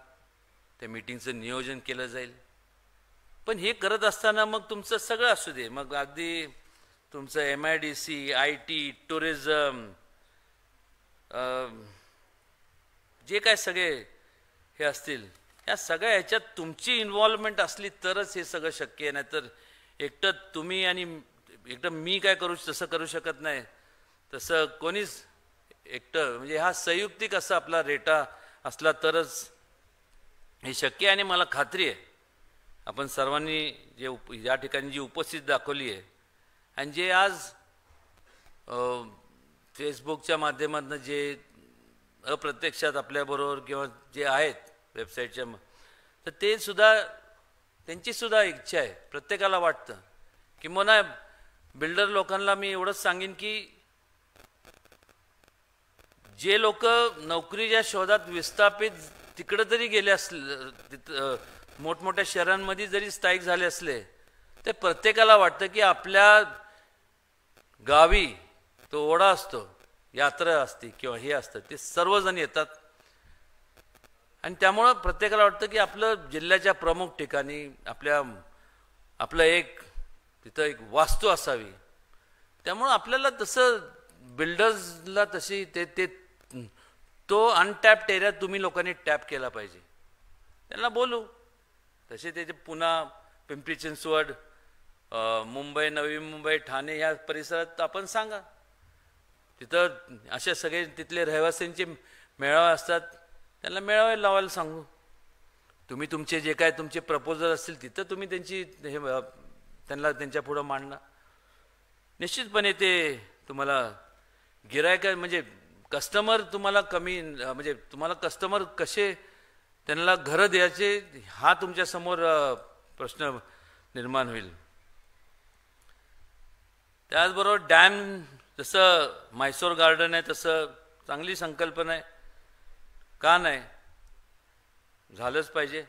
त्या मीटिंगचं नियोजन केलं जाईल. पण हे करत असताना मग तुमचं सगळं असू दे, मग अगदी तुमचं MIDC, IT, टुरिझम, जे काय सगळे हे असतील, या सगळ्या ह्याच्यात तुमची इन्व्हॉल्वमेंट असली तरच हे सगळं शक्य आहे. नाहीतर एकटं तुम्ही आणि एकटं मी काय तसं करू शकत नाही, तसं कोणीच एकटं, म्हणजे हा संयुक्तिक असा आपला रेटा असला तरच हे शक्य आहे. आणि मला खात्री आहे आपण सर्वांनी जे या ठिकाणी जी उपस्थिती दाखवली आहे आणि जे आज फेसबुकच्या माध्यमातून जे अप्रत्यक्षात आपल्याबरोबर किंवा जे आहेत वेबसाईटच्या, तर ते सुद्धा त्यांची सुद्धा इच्छा आहे. प्रत्येकाला वाटतं की मला बिल्डर लोकांना मी एवढंच सांगेन की जे लोक नोकरीच्या शोधात विस्थापित तिकडं तरी गेले असले, तिथं मोठमोठ्या शहरांमध्ये जरी स्थायिक झाले असले, ते प्रत्येकाला वाटतं की आपल्या गावी तो ओढा असतो, यात्रा असते किंवा हे असतं, ते सर्वजण येतात. आणि त्यामुळं प्रत्येकाला वाटतं की आपलं जिल्ह्याच्या प्रमुख ठिकाणी आपलं तिथं एक वास्तू असावी. त्यामुळं आपल्याला तसं बिल्डर्सला तशी तो अनटॅप्ड एरिया तुम्ही लोकांनी टॅप केला पाहिजे. त्यांना बोलू तसे त्याचे पुन्हा, पिंपरी चिंचवड, मुंबई, नवी मुंबई, ठाणे या परिसरात आपण सांगा, तिथं असे सगळे तिथले रहिवासींचे मेळावे असतात, त्यांना मेळावे लावायला सांगू. तुम्ही तुमचे जे काय तुमचे प्रपोजल असतील तिथं तुम्ही त्यांची त्यांना त्यांच्या पुढं मांडणं. निश्चितपणे ते तुम्हाला गिरायक म्हणजे कस्टमर तुम्हाला कमी म्हणजे तुम्हाला कस्टमर कसे त्यांना घरं द्यायचे हा तुमच्यासमोर प्रश्न निर्माण होईल. त्याचबरोबर डॅम जसं म्हैसूर गार्डन आहे तसं चांगली संकल्पना आहे, का नाही, झालंच पाहिजे.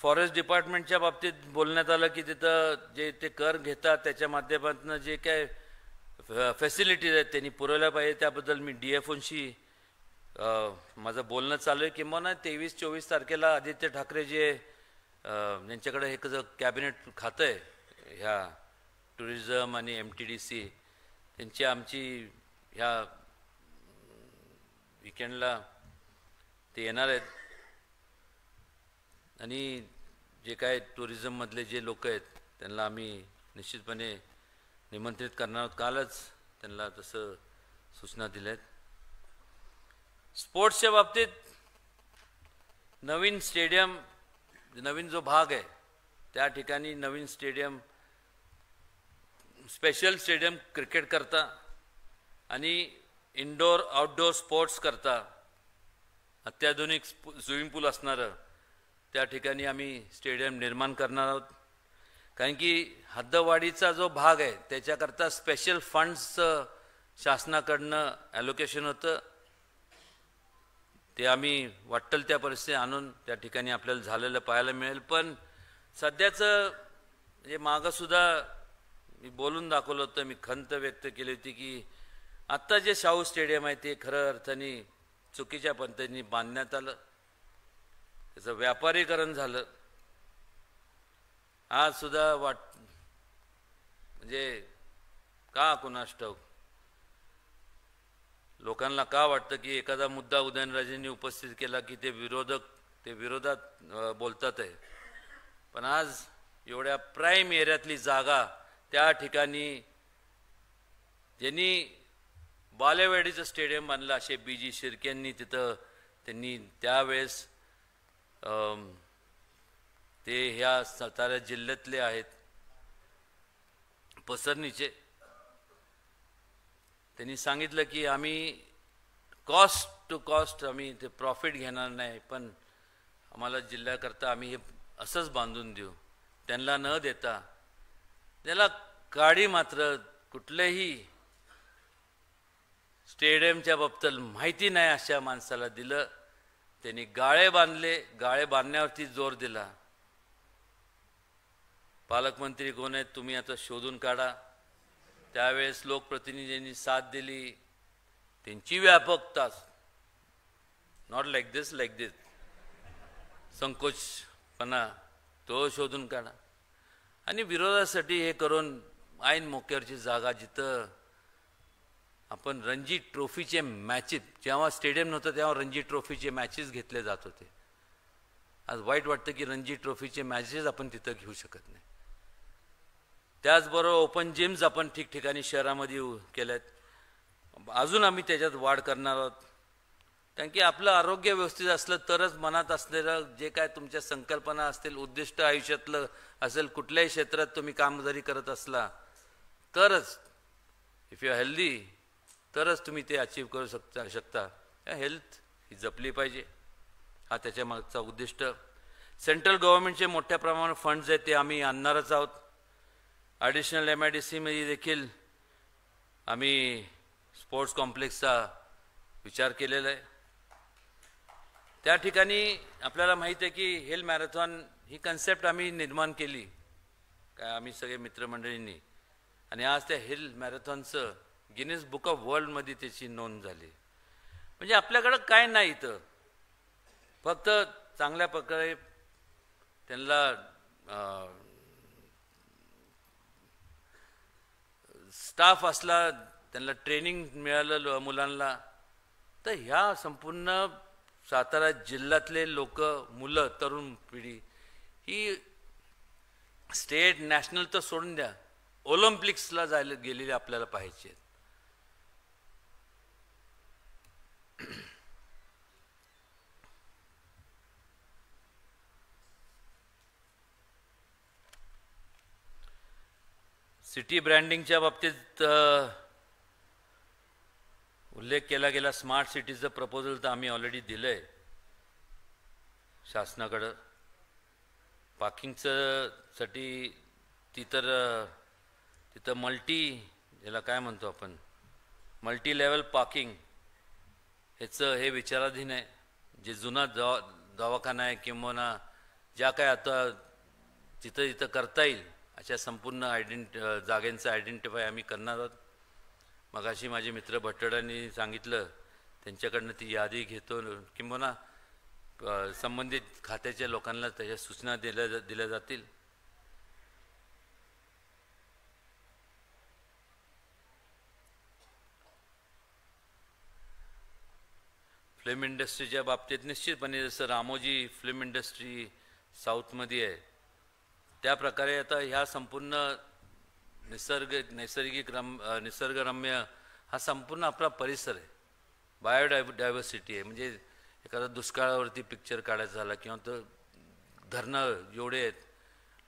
फॉरेस्ट डिपार्टमेंटच्या बाबतीत बोलण्यात आलं की तिथं जे ते कर घेतात त्याच्या माध्यमातून जे काय फॅसिलिटीज आहेत त्यांनी पुरवल्या पाहिजे. त्याबद्दल मी DFOशी माझं बोलणं चालू आहे. किंवा 23-24 तारखेला आदित्य ठाकरे जे यांच्याकडे हे कसं कॅबिनेट खातं आहे ह्या टुरिझम आणि MTDC त्यांची आमची ह्या विकेंडला ते येणार आहेत आणि जे काय टुरिझममधले जे लोक आहेत त्यांना आम्ही निश्चितपणे निमंत्रित करणार आहोत. कालच त्यांना तसं सूचना दिल्या आहेत. स्पोर्ट्सच्या बाबतीत नवीन स्टेडियम, नवीन जो भाग आहे त्या ठिकाणी नवीन स्टेडियम, स्पेशल स्टेडियम क्रिकेट करता आणि इनडोअर आउटडोअर स्पोर्ट्स करता अत्याधुनिक स्विमिंग पूल असणारं त्या ठिकाणी आम्ही स्टेडियम निर्माण करणार आहोत. कारण की हद्दवाढीचा जो भाग आहे त्याच्याकरता स्पेशल फंड्सचं शासनाकडनं ॲलोकेशन होतं, ते आम्ही वाटेल त्या परिस्थिती आणून त्या ठिकाणी आपल्याला झालेलं पाहायला मिळेल. पण सध्याचं म्हणजे मागंसुद्धा मी बोलून दाखवलं होतं, मी खंत व्यक्त केली होती की आत्ता जे शाहू स्टेडियम आहे ते खरं अर्थाने चुकीच्या पद्धतीने बांधण्यात आलं, त्याचं व्यापारीकरण झालं. आज सुद्धा म्हणजे का कुणास ठाऊक लोकांना का वाटतं की एखादा मुद्दा उदयनराजेंनी उपस्थित केला की ते विरोधात बोलतात आहे. पण आज एवढ्या प्राईम एरियातली जागा त्या ठिकाणी ज्यांनी बालेवाडीचं स्टेडियम बांधलं असे BG शिर्केंनी तिथं त्यांनी त्यावेळेस ते ह्या सातारा जिल्ह्यातले आहेत पसरणीचे, त्यांनी सांगितलं की आम्ही कॉस्ट टू कॉस्ट आम्ही ते प्रॉफिट घेणार नाही, पण आम्हाला जिल्ह्याकरता आम्ही हे असंच बांधून देऊ. त्यांना न देता त्याला काडी मात्र कुठल्याही स्टेडियमच्या बाबतीत माहिती नाही अशा माणसाला दिलं. त्यांनी गाळे बांधले, गाळे बांधण्यावरती जोर दिला. पालकमंत्री कोण आहेत तुम्ही आता शोधून काढा. त्यावेळेस लोकप्रतिनिधींनी साथ दिली, त्यांची व्यापकता, नॉट लाईक दिस संकोचपणा तो शोधून काढा. आणि विरोधासाठी हे करून ऐन मोक्यावरची जागा जिथं आपण रणजी ट्रॉफीचे मॅचेस, जेव्हा स्टेडियम नव्हतं तेव्हा रणजी ट्रॉफीचे मॅचेस घेतले जात होते. आज वाईट वाटतं की रणजी ट्रॉफीचे मॅचेस आपण तिथं घेऊ शकत नाही. त्याचबरोबर ओपन जिम्स आपण ठिकठिकाणी शहरामध्ये केल्यात, अजून आम्ही त्याच्यात वाढ करणार आहोत. कारण की आपलं आरोग्य व्यवस्थित असलं तरच मनात असलेलं जे काय तुमच्या संकल्पना असतील, उद्दिष्ट आयुष्यातलं असेल, कुठल्याही क्षेत्रात तुम्ही काम जरी करत असला तरच, इफ यू आर हेल्दी तरच तुम्ही ते अचीव करू शकता. हेल्थ ही जपली पाहिजे, हा त्याच्या मागचा उद्दिष्ट. सेंट्रल गव्हर्नमेंटचे मोठ्या प्रमाणात फंड्स आहेत ते आम्ही आणणारच आहोत. ॲडिशनल MIDCमध्ये देखील आम्ही स्पोर्ट्स कॉम्प्लेक्सचा विचार केलेला आहे. त्या ठिकाणी आपल्याला माहीत आहे की हेल्थ मॅरेथॉन ही कन्सेप्ट आम्ही निर्माण केली काय आम्ही सगळे मित्रमंडळींनी, आणि आज त्या हेल्थ मॅरेथॉनचं गिनीज बुक ऑफ वर्ल्डमध्ये त्याची नोंद झाली. म्हणजे आपल्याकडं काय नाही इथं, फक्त चांगल्या प्रकारे त्यांना स्टाफ असला, त्यांना ट्रेनिंग मिळालं मुलांना, तर ह्या संपूर्ण सातारा जिल्ह्यातले लोक, मुलं, तरुण पिढी ही स्टेट नॅशनल तर सोडून द्या, ऑलिम्पिक्सला जायला गेलेले आपल्याला पाहिजे. सिटी ब्रँडिंगच्या बाबतीत उल्लेख केला गेला. स्मार्ट सिटीचं प्रपोजल तर आम्ही ऑलरेडी दिलं आहे शासनाकडं. पार्किंगचं साठी तिथं याला काय म्हणतो आपण, मल्टी लेवल पार्किंग हे विचाराधीन आहे. जे जुना दवाखाना आहे किंवा ज्या काय आता जिथं करता येईल अशा संपूर्ण जागांचं आयडेंटिफाय आम्ही करणार आहोत. मगाशी माझे मित्र भट्टडांनी सांगितलं, त्यांच्याकडनं ती यादी घेतो किंवा संबंधित खात्याच्या लोकांना त्याच्या सूचना दिल्या जातील. फिल्म इंडस्ट्रीच्या बाबतीत निश्चितपणे जसं रामोजी फिल्म इंडस्ट्री साऊथमध्ये आहे त्या प्रकारे आता ह्या संपूर्ण निसर्गरम्य हा संपूर्ण आपला परिसर आहे. बायोडायव्हर्सिटी आहे. म्हणजे एखादा दुष्काळावरती पिक्चर काढायचा झाला किंवा तर धरणं जेवढे आहेत,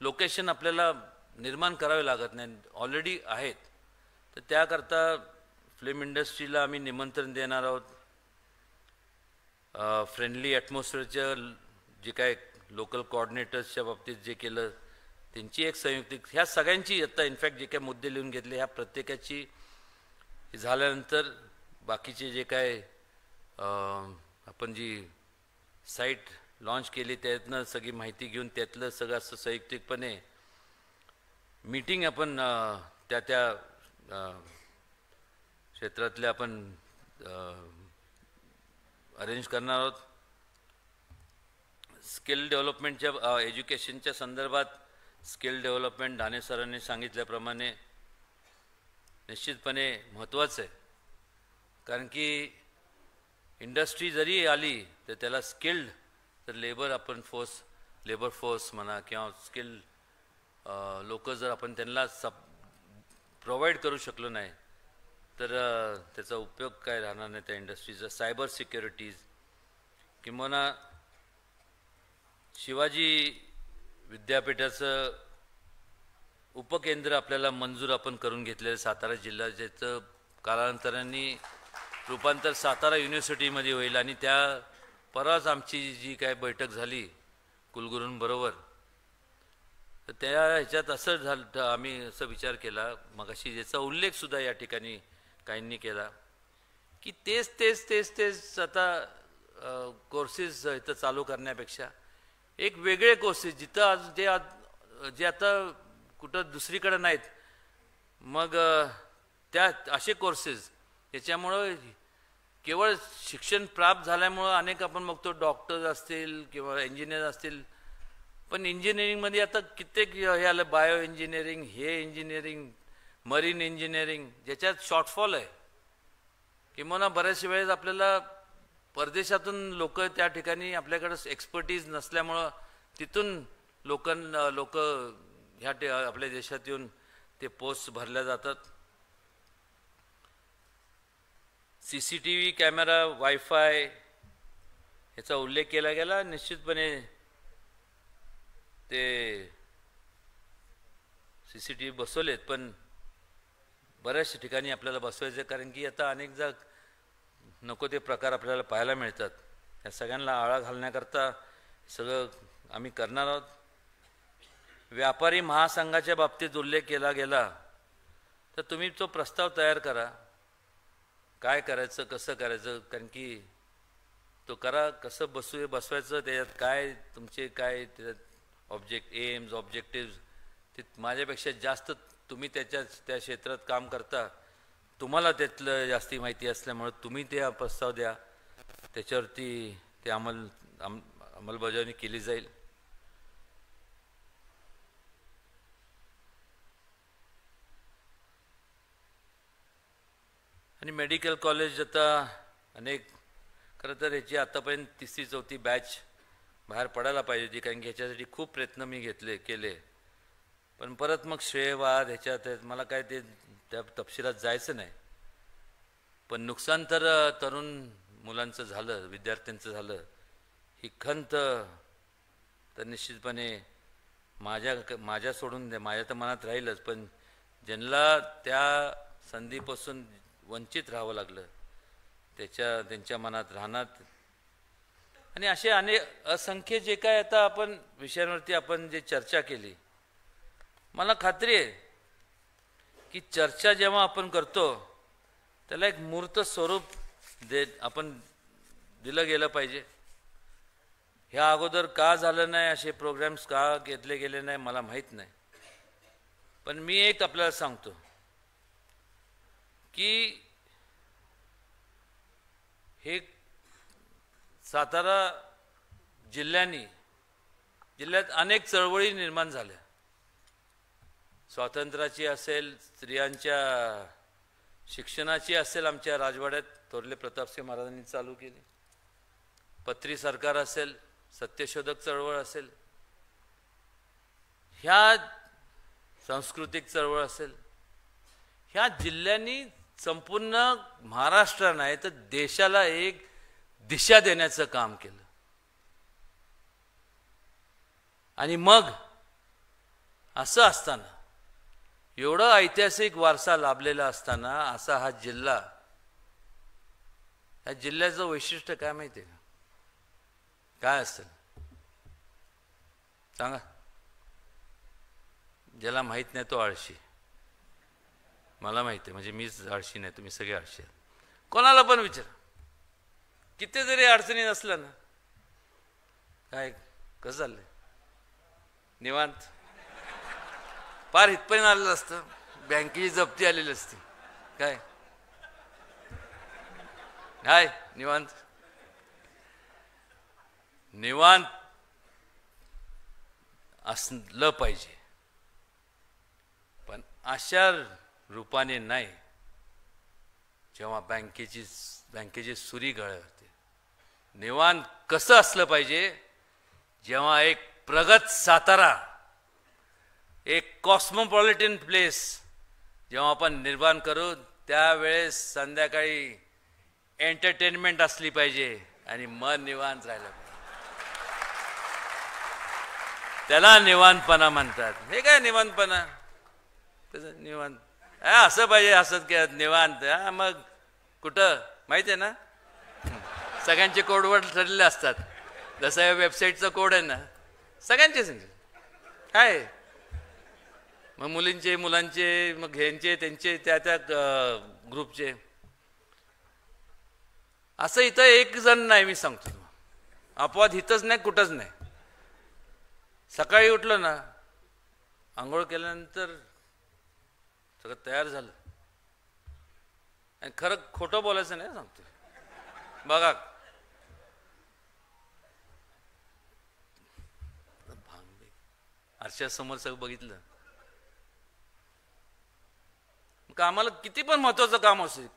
लोकेशन आपल्याला निर्माण करावे लागत नाही, ऑलरेडी आहेत. तर त्याकरता फिल्म इंडस्ट्रीला आम्ही निमंत्रण देणार आहोत. फ्रेंडली ॲटमॉस्फिअरच्या जे काय लोकल कोऑर्डिनेटर्सच्या बाबतीत जे केलं त्यांची एक संयुक्तिक, ह्या सगळ्यांची आता इनफॅक्ट जे काय मुद्दे लिहून घेतले ह्या प्रत्येकाची झाल्यानंतर बाकीचे जे काय आपण जी साईट लॉन्च केली त्यातनं सगळी माहिती घेऊन त्यातलं सगळं असं संयुक्तिकपणे मीटिंग आपण त्या क्षेत्रातल्या आपण अरेंज करणार आहोत. स्किल डेव्हलपमेंटच्या एज्युकेशनच्या संदर्भात स्किल डेव्हलपमेंट ढाणे सरांनी सांगितल्याप्रमाणे निश्चितपणे महत्त्वाचं आहे. कारण की इंडस्ट्री जरी आली तर त्याला स्किल्ड तर लेबर फोर्स म्हणा किंवा स्किल्ड लोक जर आपण त्यांना प्रोव्हाइड करू शकलो नाही तर त्याचा उपयोग काय राहणार नाही त्या इंडस्ट्रीचा. सायबर सिक्युरिटीज किंवा शिवाजी विद्यापीठाचं उपकेंद्र आपल्याला मंजूर आपण करून घेतलेलं सातारा जिल्हा, ज्याचं कालांतराने रूपांतर सातारा युनिव्हर्सिटीमध्ये होईल. आणि त्या परवाच आमची जी काय बैठक झाली कुलगुरूंबरोबर तर त्या ह्याच्यात असं झालं, आम्ही असं विचार केला मगाशी ज्याचा उल्लेखसुद्धा या ठिकाणी काहींनी केला की तेच आता कोर्सेस इथं चालू करण्यापेक्षा एक वेगळे कोर्सेस जिथं जे आता कुठं दुसरीकडे नाहीत, मग त्या असे कोर्सेस याच्यामुळं केवळ शिक्षण प्राप्त झाल्यामुळं अनेक आपण बघतो डॉक्टर्स असतील किंवा इंजिनियर असतील, पण इंजिनिअरिंगमध्ये आता कित्येक हे आलं, बायो इंजिनिअरिंग, हे इंजिनिअरिंग, मरीन इंजिनिअरिंग, ज्याच्यात शॉर्टफॉल आहे. किंवा बऱ्याचशा वेळेस आपल्याला परदेशातून लोक त्या ठिकाणी आपल्याकडं एक्सपर्टीज नसल्यामुळं तिथून लोक ह्या आपल्या देशात येऊन ते पोस्ट भरल्या जातात. CCTV कॅमेरा, वायफाय याचा उल्लेख केला गेला. निश्चितपणे ते CCTV बसवलेत, पण बऱ्याचशा ठिकाणी आपल्याला बसवायचं आहे. कारण की आता अनेक नको ते प्रकार आपल्याला पाहायला मिळतात. या सगळ्यांना आळा घालण्याकरता सगळं आम्ही करणार आहोत. व्यापारी महासंघाच्या बाबतीत उल्लेख केला गेला तर तुम्ही तो प्रस्ताव तयार करा, काय करायचं कसं करायचं. कारण की तो करा, कसं बसवायचं, त्याच्यात काय तुमचे काय त्याच्यात एम्स ऑब्जेक्टिव्ह ते माझ्यापेक्षा जास्त तुम्ही त्या क्षेत्रात काम करता, तुम्हाला त्यातलं जास्ती माहिती असल्यामुळे तुम्ही ते प्रस्ताव द्या, त्याच्यावरती ते अंमलबजावणी केली जाईल. आणि मेडिकल कॉलेज आता अनेक खरं तर ह्याची आतापर्यंत 3री-4थी बॅच बाहेर पडायला पाहिजे होती. कारण की ह्याच्यासाठी खूप प्रयत्न मी केले, पण परत मग श्रेयवाद ह्याच्यात मला काय ते त्या तपशिलात जायचं नाही. पण नुकसान तर तरुण मुलांचं झालं, विद्यार्थ्यांचं झालं, ही खंत तर निश्चितपणे माझ्या सोडून द्या, माझ्या तर मनात राहीलच. पण ज्यांना त्या संधीपासून वंचित राहावं लागलं त्यांच्या मनात राहणार. आणि असे अनेक असंख्य जे काय आता आपण विषयांवरती आपण जे चर्चा केली, मला खात्री आहे की चर्चा जेव्हा आपण करतो त्याला एक मूर्त स्वरूप आपण दिलं गेलं पाहिजे. ह्या अगोदर का झालं नाही, असे प्रोग्राम्स का घेतले गेले नाही मला माहीत नाही. पण मी एक आपल्याला सांगतो की हे सातारा जिल्ह्यात अनेक चळवळी निर्माण झाल्या. स्वातंत्र्याची असेल, स्त्रियांच्या शिक्षणाची असेल, आमच्या राजवाड्यात थोरले प्रतापसिंह महाराजांनी चालू केली. पत्री सरकार असेल, सत्यशोधक चळवळ असेल, ह्या सांस्कृतिक चळवळ असेल, ह्या जिल्ह्यांनी संपूर्ण महाराष्ट्र नाही तर देशाला एक दिशा देण्याचं काम केलं. आणि मग असं असताना, एवढं ऐतिहासिक वारसा लाभलेला असताना असा हा जिल्हा, या जिल्ह्याचं वैशिष्ट्य काय माहिती आहे का? काय असेल सांगा? ज्याला माहीत नाही तो आळशी. मला माहिती आहे, म्हणजे मीच आळशी नाही, तुम्ही सगळे आळशी आहात. कोणाला पण विचार, किती जरी अडचणी नसल्या ना, काय कसं चाललंय, निवांत, फार इथपर्यंत आलेलं असतं, बँकेची जप्ती आलेली असते, काय हाय निवांत निवांत असलं पाहिजे. पण अशा रूपाने नाही जेव्हा बँकेची सुरी गळते. निवांत कसं असलं पाहिजे, जेव्हा एक प्रगत सातारा, एक कॉस्मोपॉलिटन प्लेस जेव्हा आपण निर्माण करू, त्यावेळेस संध्याकाळी एंटरटेनमेंट असली पाहिजे आणि मन निवांत राहिलं पाहिजे. त्याला निवांतपणा म्हणतात. हे काय निवांतपणा, त्याचं निवांत असं पाहिजे, असंच काय निवांत. मग कुठं माहिती आहे ना, सगळ्यांचे कोडवर्ड ठरलेले असतात. जसं या वेबसाईटचं कोड आहे ना, सगळ्यांचे काय, मग मुलींचे, मुलांचे, मग ह्यांचे, त्यांचे, त्या ग्रुपचे. असं इथं एक जण नाही, मी सांगतो अपवाद इथंच नाही, कुठंच नाही. सकाळी उठलं ना, आंघोळ केल्यानंतर सगळं तयार झालं, आणि खरं खोटं बोलायचं नाही सांगतो. बघा आरशासमोर सगळं बघितलं, कामाला किती पण महत्वाचं काम असू दे,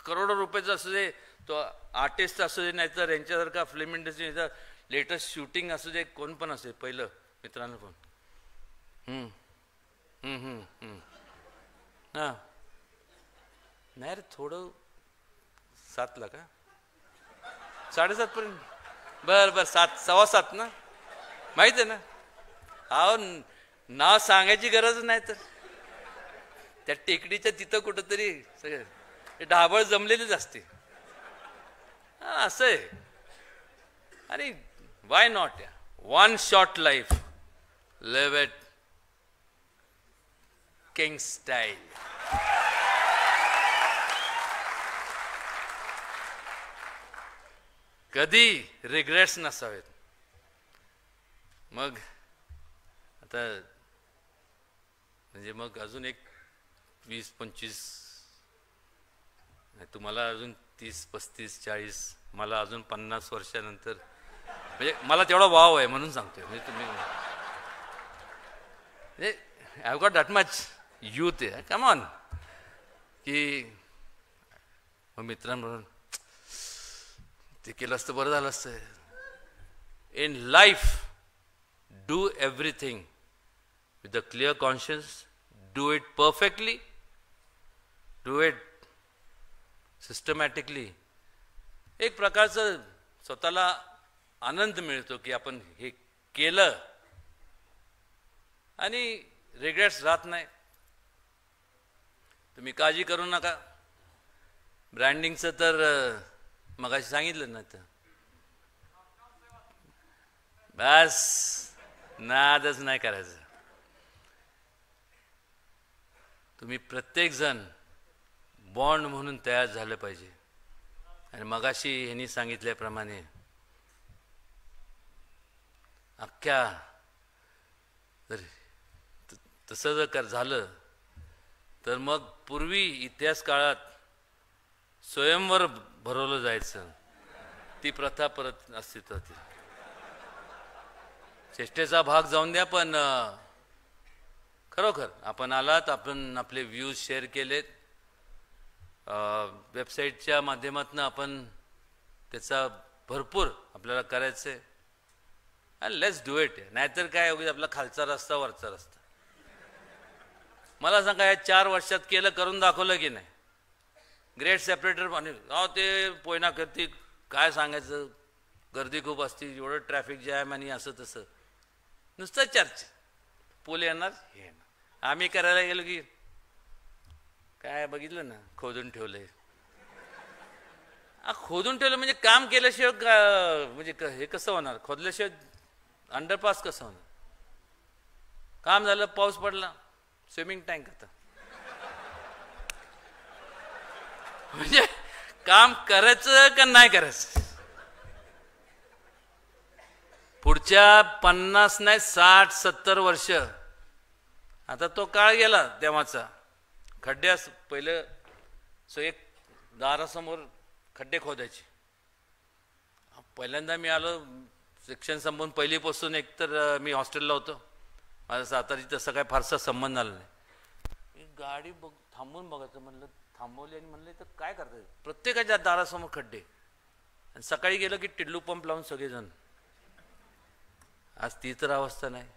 करोडो रुपयाचं असू दे, तो आर्टिस्ट असू दे, नाहीतर यांच्यासारखा फिल्म इंडस्ट्री, लेटेस्ट शूटिंग असू दे, कोण पण असू दे, पहिलं मित्रांनो फोन, हां नाही रे, थोडं 7ला का 7:30 पर्यंत, बरं 7, 7:15 ना, माहिती आहे ना. अहो नाव सांगायची गरज नाही, तर त्या टेकडीच्या तिथं कुठंतरी सगळे ढाबळ जमलेलीच असते. असं आहे. आणि why not, one short life, live it king style. कधी रिग्रेट्स नसावेत. मग आता म्हणजे मग अजून एक 20-25, तुम्हाला अजून 30-35, 40, मला अजून 50 वर्षानंतर, म्हणजे मला तेवढा वाव आहे म्हणून सांगतोय. म्हणजे तुम्ही म्हणजे I have got that much youth आहे, कम ऑन. की मग मित्रांबरोबर ते केलं असतं बरं झालं असतं. In life do everything with a clear conscience, do it perfectly, do it systematically. एक प्रकारचं स्वतःला आनंद मिळतो की आपण हे केलं आणि रिग्रेट्स राहत नाही. तुम्ही काळजी करू नका. ब्रँडिंगचं तर मगाशी सांगितलं ना, तर बस नादच नाही करायचं. तुम्ही प्रत्येकजण बॉन्ड म्हणून तयार झालं पाहिजे. आणि मगाशी ह्यांनी सांगितल्याप्रमाणे अख्ख्या जर तसं जर झालं तर मग पूर्वी इतिहास काळात स्वयंवर भरवलं जायचं, ती प्रथा परत अस्तित्वात येईल. चेष्टेचा भाग जाऊन द्या, पण खरोखर आपण आलात, आपण आपले व्ह्यूज शेअर केलेत, वेबसाईटच्या माध्यमातून आपण त्याचा भरपूर आपल्याला करायचं आहे. आणि लेट्स डू इट. नाहीतर काय उगाच आपला खालचा रस्ता वरचा रस्ता. मला सांगा, या 4 वर्षात केलं, करून दाखवलं की नाही? ग्रेट सेपरेटर आणि ते पोयना करती, काय सांगायचं, गर्दी खूप असते, एवढं ट्रॅफिक जॅम आणि असं तसं, नुसतं चर्चा. पूल येणार, हे येणार. आम्ही करायला गेलो की काय बघितलं ना, खोदून ठेवलंय. खोदून ठेवलं म्हणजे काम केल्याशिवाय म्हणजे हे कसं होणार? खोदल्याशिवाय अंडरपास कसं होणार? काम झालं, पाऊस पडला, स्विमिंग टँक आता. म्हणजे काम करायचं का नाही करायचं? पुढच्या 50 नाही 60-70 वर्ष, आता तो काळ गेला तेव्हाचा. खड्डे पहिलं एक दारासमोर खड्डे खोदायचे. पहिल्यांदा मी आलो शिक्षण संपवून, पहिलीपासून, एकतर मी हॉस्टेलला होतो, माझा सातारी तसं काय फारसा संबंध आला नाही. गाडी थांबून बघायचं म्हणलं, थांबवली आणि म्हणलं तर काय करताय, प्रत्येकाच्या दारासमोर खड्डे. आणि सकाळी गेलं की टिल्लू पंप लावून सगळेजण. आज ती तर अवस्था नाही.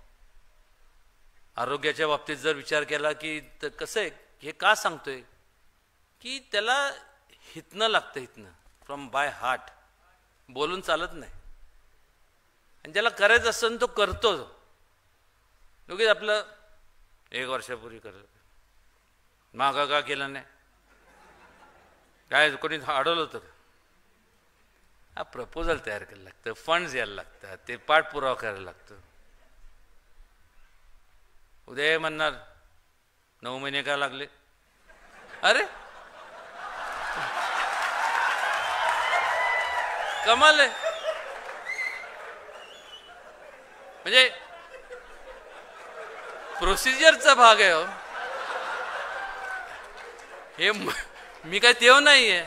आरोग्याच्या बाबतीत जर विचार केला की तर कसं आहे, हे का सांगतोय की त्याला हितनं लागतं, हितनं फ्रॉम बाय हार्ट. बोलून चालत नाही. आणि ज्याला करायचं असतं तो करतो. उगीच आपलं 1 वर्षापूर्वी करत मागा का केलं नाही, काय कोणी अडवलं तर प्रपोजल तयार करायला लागतं, फंड्स यायला लागतात, ते पाठपुरावा करायला लागतं. उद्या म्हणणार 9 महिने का लागले? अरे कमाल आहे. म्हणजे प्रोसिजरचा भाग आहे. हे मी काय तेव नाहीये.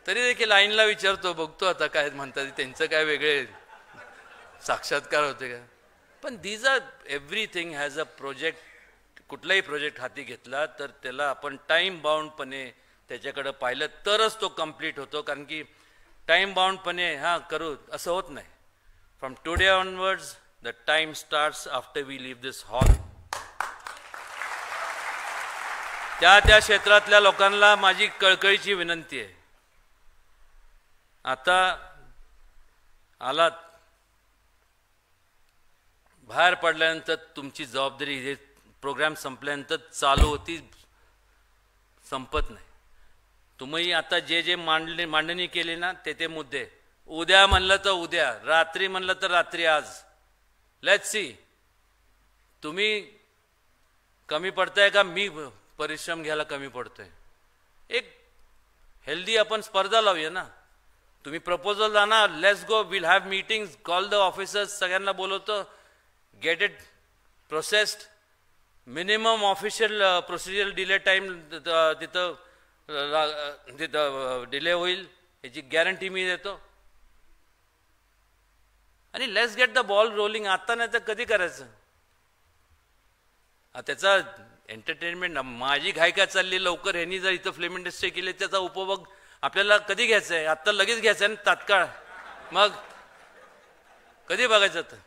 तरी देखील लाईनला विचारतो, बघतो आता काय म्हणतात, त्यांचं काय वेगळे साक्षात्कार होते का. पण these are everything has a project. कुठलाही प्रोजेक्ट हाती घेतला तर त्याला आपण टाईम बाउंडपणे त्याच्याकडे पाहिलं तरच तो कंप्लीट होतो. कारण की टाईम बाउंडपणे करू असं होत नाही. From today onwards the time starts after we leave this hall. त्या क्षेत्रातल्या लोकांना माझी कळकळीची विनंती आहे, आता आलात, बाहेर पडल्यानंतर तुमची जबाबदारी हे प्रोग्राम संपल्यानंतर चालू होती, संपत नाही. तुम्ही आता जे मांडणी केली ना ते मुद्दे, उद्या म्हणलं तर उद्या, रात्री म्हणलं तर रात्री आज. लेट्स सी, तुम्ही कमी पडताय का मी परिश्रम घ्यायला कमी पडतोय. एक हेल्दी आपण स्पर्धा लावूया ना. तुम्ही प्रपोजल आणा, let's go, will have meetings, call the officers, सगळ्यांना बोलवतो, get it processed. Minimum official procedure delay time तिथं डिले होईल याची गॅरंटी मी देतो. आणि let's get the ball rolling. आता नाही तर कधी करायचं? त्याचा एंटरटेनमेंट, माझी घाई काय चालली लवकर, ह्यांनी जर इथं फिल्म इंडस्ट्री केली त्याचा उपभोग आपल्याला कधी घ्यायचा आहे? आत्ता लगेच घ्यायचं आहे ना, तात्काळ. मग कधी बघायचं? तर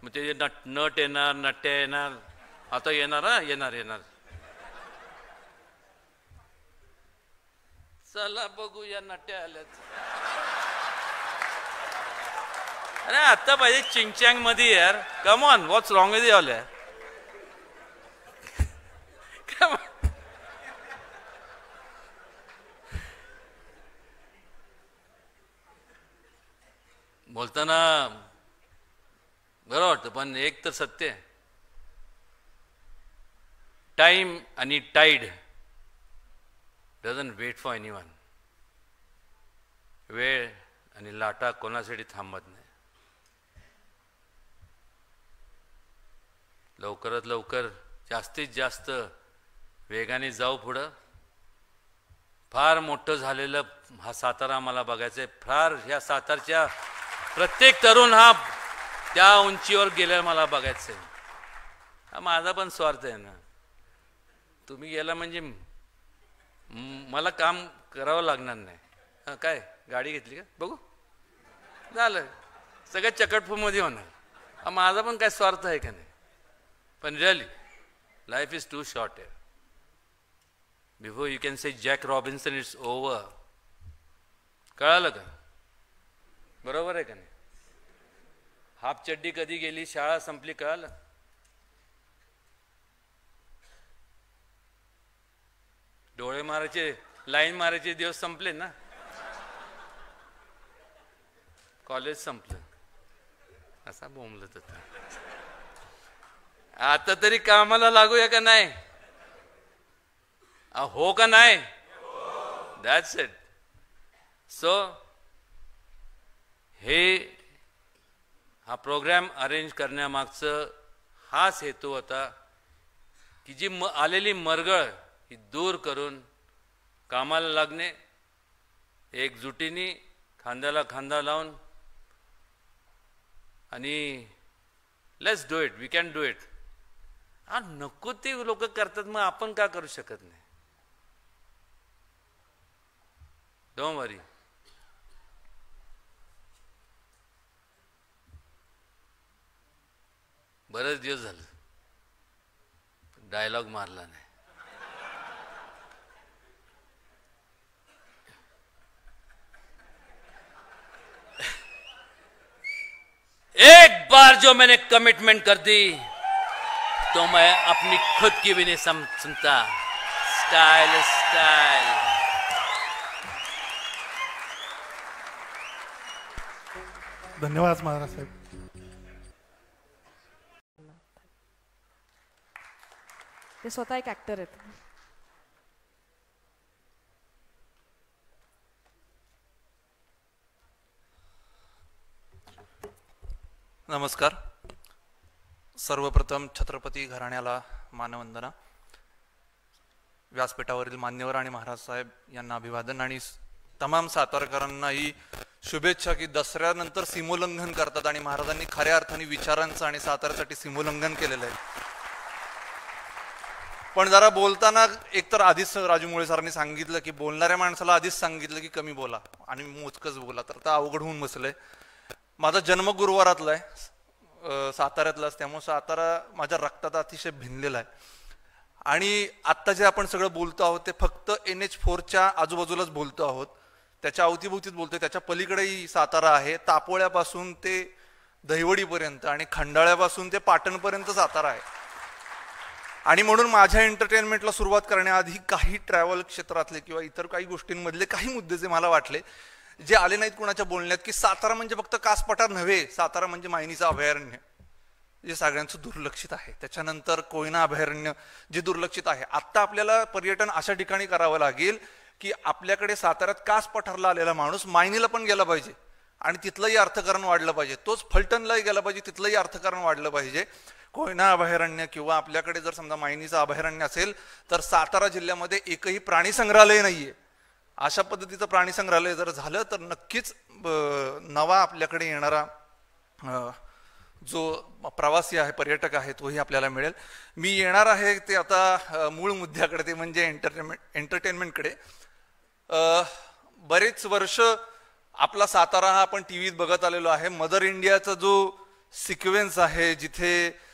मग ते नट येणार, नट्या येणार, आता येणार, येणार. चला बघू या नट्या आल्यात. अरे आता पाहिजे चिंगचँग मध्ये यार, come on, what's wrong with all यार. बोलताना बरं वाटतं, पण एक तर सत्य आहे, टाइम आणि tide doesn't wait for anyone. वेळ आणि लाटा कोणासाठी थांबत नाही. लवकरात लवकर जास्तीत जास्त वेगाने जाऊ पुढं. फार मोठं झालेलं हा सातारा मला बघायचं आहे. फार ह्या सातारच्या प्रत्येक तरुण हा त्या उंचीवर गेल्यावर मला बघायचं आहे. हा माझा पण स्वार्थ आहे ना. तुम्ही गेला म्हणजे मला काम करावं लागणार नाही. हां, काय गाडी घेतली का बघू, झालं सगळं चकटफूमध्ये होणार. हा माझा पण काय स्वार्थ आहे का नाही. पण really life is too short आहे. Before you can say Jack Robinson it's over. कळालं का? बरोबर आहे का नाही? हाफ चड्डी कधी गेली, शाळा संपली, कळालं? डोळे मारायचे, लाईन मारायचे दिवस संपले ना. कॉलेज संपलं. असा बोंबलत होता. आता तरी कामाला लागूया का नाही? हो का नाही? That's it. सो हा प्रोग्राम अरेंज करण्यामागचं हाच हेतू होता की जी आलेली मरगळ ही दूर करून कामाला लागणे, एकजुटीने खांद्याला खांदा लावून, आणि let's do it, we can do it. हा नको ते लोक करतात, मग आपण का करू शकत नाही? डोंट वरी. बरेच दिवस झालं डायलॉग मारला नाही. एक बार जो मैंने कमिटमेंट कर दी तो मैं अपनी खुद की भी नहीं सुनता. Style style.
धन्यवाद महाराज साहेब.
ते स्वतः एक ऍक्टर आहेत.
नमस्कार. सर्वप्रथम छत्रपती घराण्याला मानवंदना. व्यासपीठावरील मान्यवर आणि महाराज साहेब यांना अभिवादन, आणि तमाम सातारकरांना ही शुभेच्छा की दसऱ्यानंतर सीमोल्लंघन करतात, आणि महाराजांनी खऱ्या अर्थाने विचारांचं आणि साताऱ्यासाठी सीमोल्लंघन केलेलं आहे. पण जरा बोलताना एकतर आधीच राजू मुळे सरांनी सांगितलं की बोलणाऱ्या माणसाला आधीच सांगितलं की कमी बोला आणि मोजकच बोला, तर अवघड होऊन बसलंय. माझा जन्म गुरुवारातला आहे, साताऱ्यातलाच, त्यामुळे सातारा माझ्या रक्तात अतिशय भिनलेला आहे. आणि आत्ता जे आपण सगळं बोलतो आहोत ते फक्त NH4च्या आजूबाजूलाच बोलतो आहोत, त्याच्या अवतीभोवतीच बोलतोय. त्याच्या पलीकडेही सातारा आहे. तापोळ्यापासून ते दहिवडीपर्यंत आणि खंडाळ्यापासून ते पाटणपर्यंत सातारा आहे. आणि म्हणून माझ्या एंटरटेनमेंटला सुरुवात करण्याआधी काही ट्रॅव्हल क्षेत्रातले किंवा इतर काही गोष्टींमधले काही मुद्दे जे मला वाटले, जे आले नाहीत कुणाच्या बोलण्यात, की सातारा म्हणजे फक्त कास पठार नव्हे, सातारा म्हणजे मायनीचं अभयारण्य जे सगळ्यांचं दुर्लक्षित आहे. त्याच्यानंतर कोयना अभयारण्य जे दुर्लक्षित आहे. आत्ता आपल्याला पर्यटन अशा ठिकाणी करावं लागेल की आपल्याकडे साताऱ्यात कास पठारला आलेला माणूस मायनीला पण गेला पाहिजे आणि तिथलंही अर्थकारण वाढलं पाहिजे. तोच फलटणलाही गेला पाहिजे, तिथलंही अर्थकारण वाढलं पाहिजे. कोयना अभयारण्य किंवा आपल्याकडे जर समजा मायनीचं अभयारण्य असेल तर सातारा जिल्ह्यामध्ये एकही प्राणी संग्रहालय नाहीये. अशा पद्धतीचं प्राणी संग्रहालय जर झालं तर नक्कीच नवा आपल्याकडे येणारा जो प्रवासी आहे, पर्यटक आहे, तोही आपल्याला मिळेल. मी येणार आहे ते आता मूळ मुद्द्याकडे, ते म्हणजे एंटरटेनमेंटकडे. बरेच वर्ष आपला सातारा हा आपण टीव्हीत बघत आलेलो आहे. मदर इंडियाचा जो सिक्वेन्स आहे, जिथे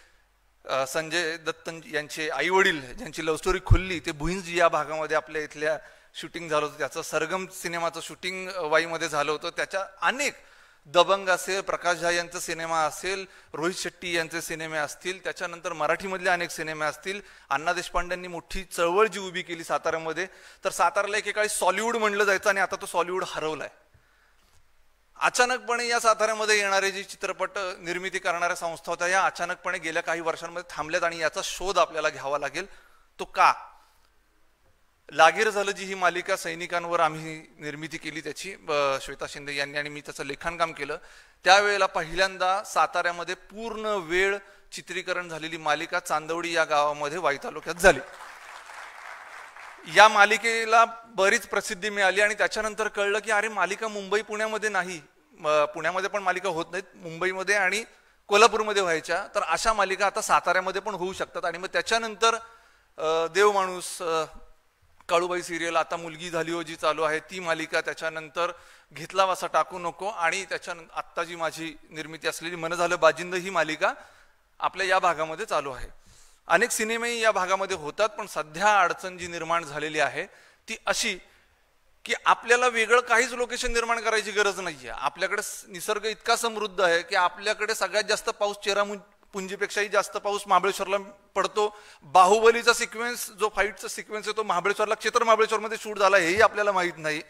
संजय दत्त यांचे आई वडील ज्यांची लव्ह स्टोरी खुलली, ते भुईंज या भागामध्ये आपल्या इथल्या शूटिंग झालं होतं. त्याचं सरगम सिनेमाचं शूटिंग वाईमध्ये झालं होतं. त्याच्या अनेक दबंग असेल, प्रकाश झा यांचा सिनेमा असेल, रोहित शेट्टी यांचे सिनेमे असतील, त्याच्यानंतर मराठीमधले अनेक सिनेमे असतील. अण्णा देशपांड्यांनी मोठी चळवळ जी उभी केली साताऱ्यामध्ये, तर साताऱ्याला एकेकाळी सॉलिवूड म्हणलं जायचं आणि आता तो सॉलिवूड हरवलाय. अचानकपणे या साताऱ्यामध्ये येणारे जे चित्रपट निर्मिती करणाऱ्या संस्था होत्या या अचानकपणे गेल्या काही वर्षांमध्ये थांबल्यात आणि याचा शोध आपल्याला घ्यावा लागेल. तो का लागीर झालं जी ही मालिका सैनिकांवर आम्ही निर्मिती केली त्याची श्वेता शिंदे यांनी आणि मी त्याचं लेखनकाम केलं. त्यावेळेला पहिल्यांदा साताऱ्यामध्ये पूर्ण वेळ चित्रीकरण झालेली मालिका चांदवडी या गावामध्ये वाई तालुक्यात झाली. या मालिकेला बरीच प्रसिद्धी मिळाली आणि त्याच्यानंतर कळलं की अरे मालिका मुंबई पुण्यामध्ये नाही, पुण्यामध्ये पण मालिका होत नाहीत, मुंबईमध्ये आणि कोल्हापूरमध्ये व्हायच्या, तर अशा मालिका आता साताऱ्यामध्ये पण होऊ शकतात. आणि मग त्याच्यानंतर देव माणूस, काळूबाई सिरियल, आता मुलगी झाली हो जी चालू आहे ती मालिका, त्याच्यानंतर घेतला वासा टाकू नको आणि त्याच्यानंतर आत्ता जी माझी निर्मिती असलेली मन झालं बाजिंद ही मालिका आपल्या या भागामध्ये चालू आहे. अनेक सिनेमेही या भागामध्ये होतात, पण सध्या अडचण जी निर्माण झालेली आहे ती अशी की आपल्याला वेगळं काहीच लोकेशन निर्माण करायची गरज नाहीये. आपल्याकडे निसर्ग इतका समृद्ध आहे की आपल्याकडे सगळ्यात जास्त पाऊस चेरापुंजीपेक्षाही जास्त पाऊस महाबळेश्वरला पडतो. बाहुबलीचा सिक्वेन्स जो फाईटचा सिक्वेन्स आहे तो महाबळेश्वरला क्षेत्र महाबळेश्वरमध्ये शूट झाला हेही आपल्याला माहीत नाही.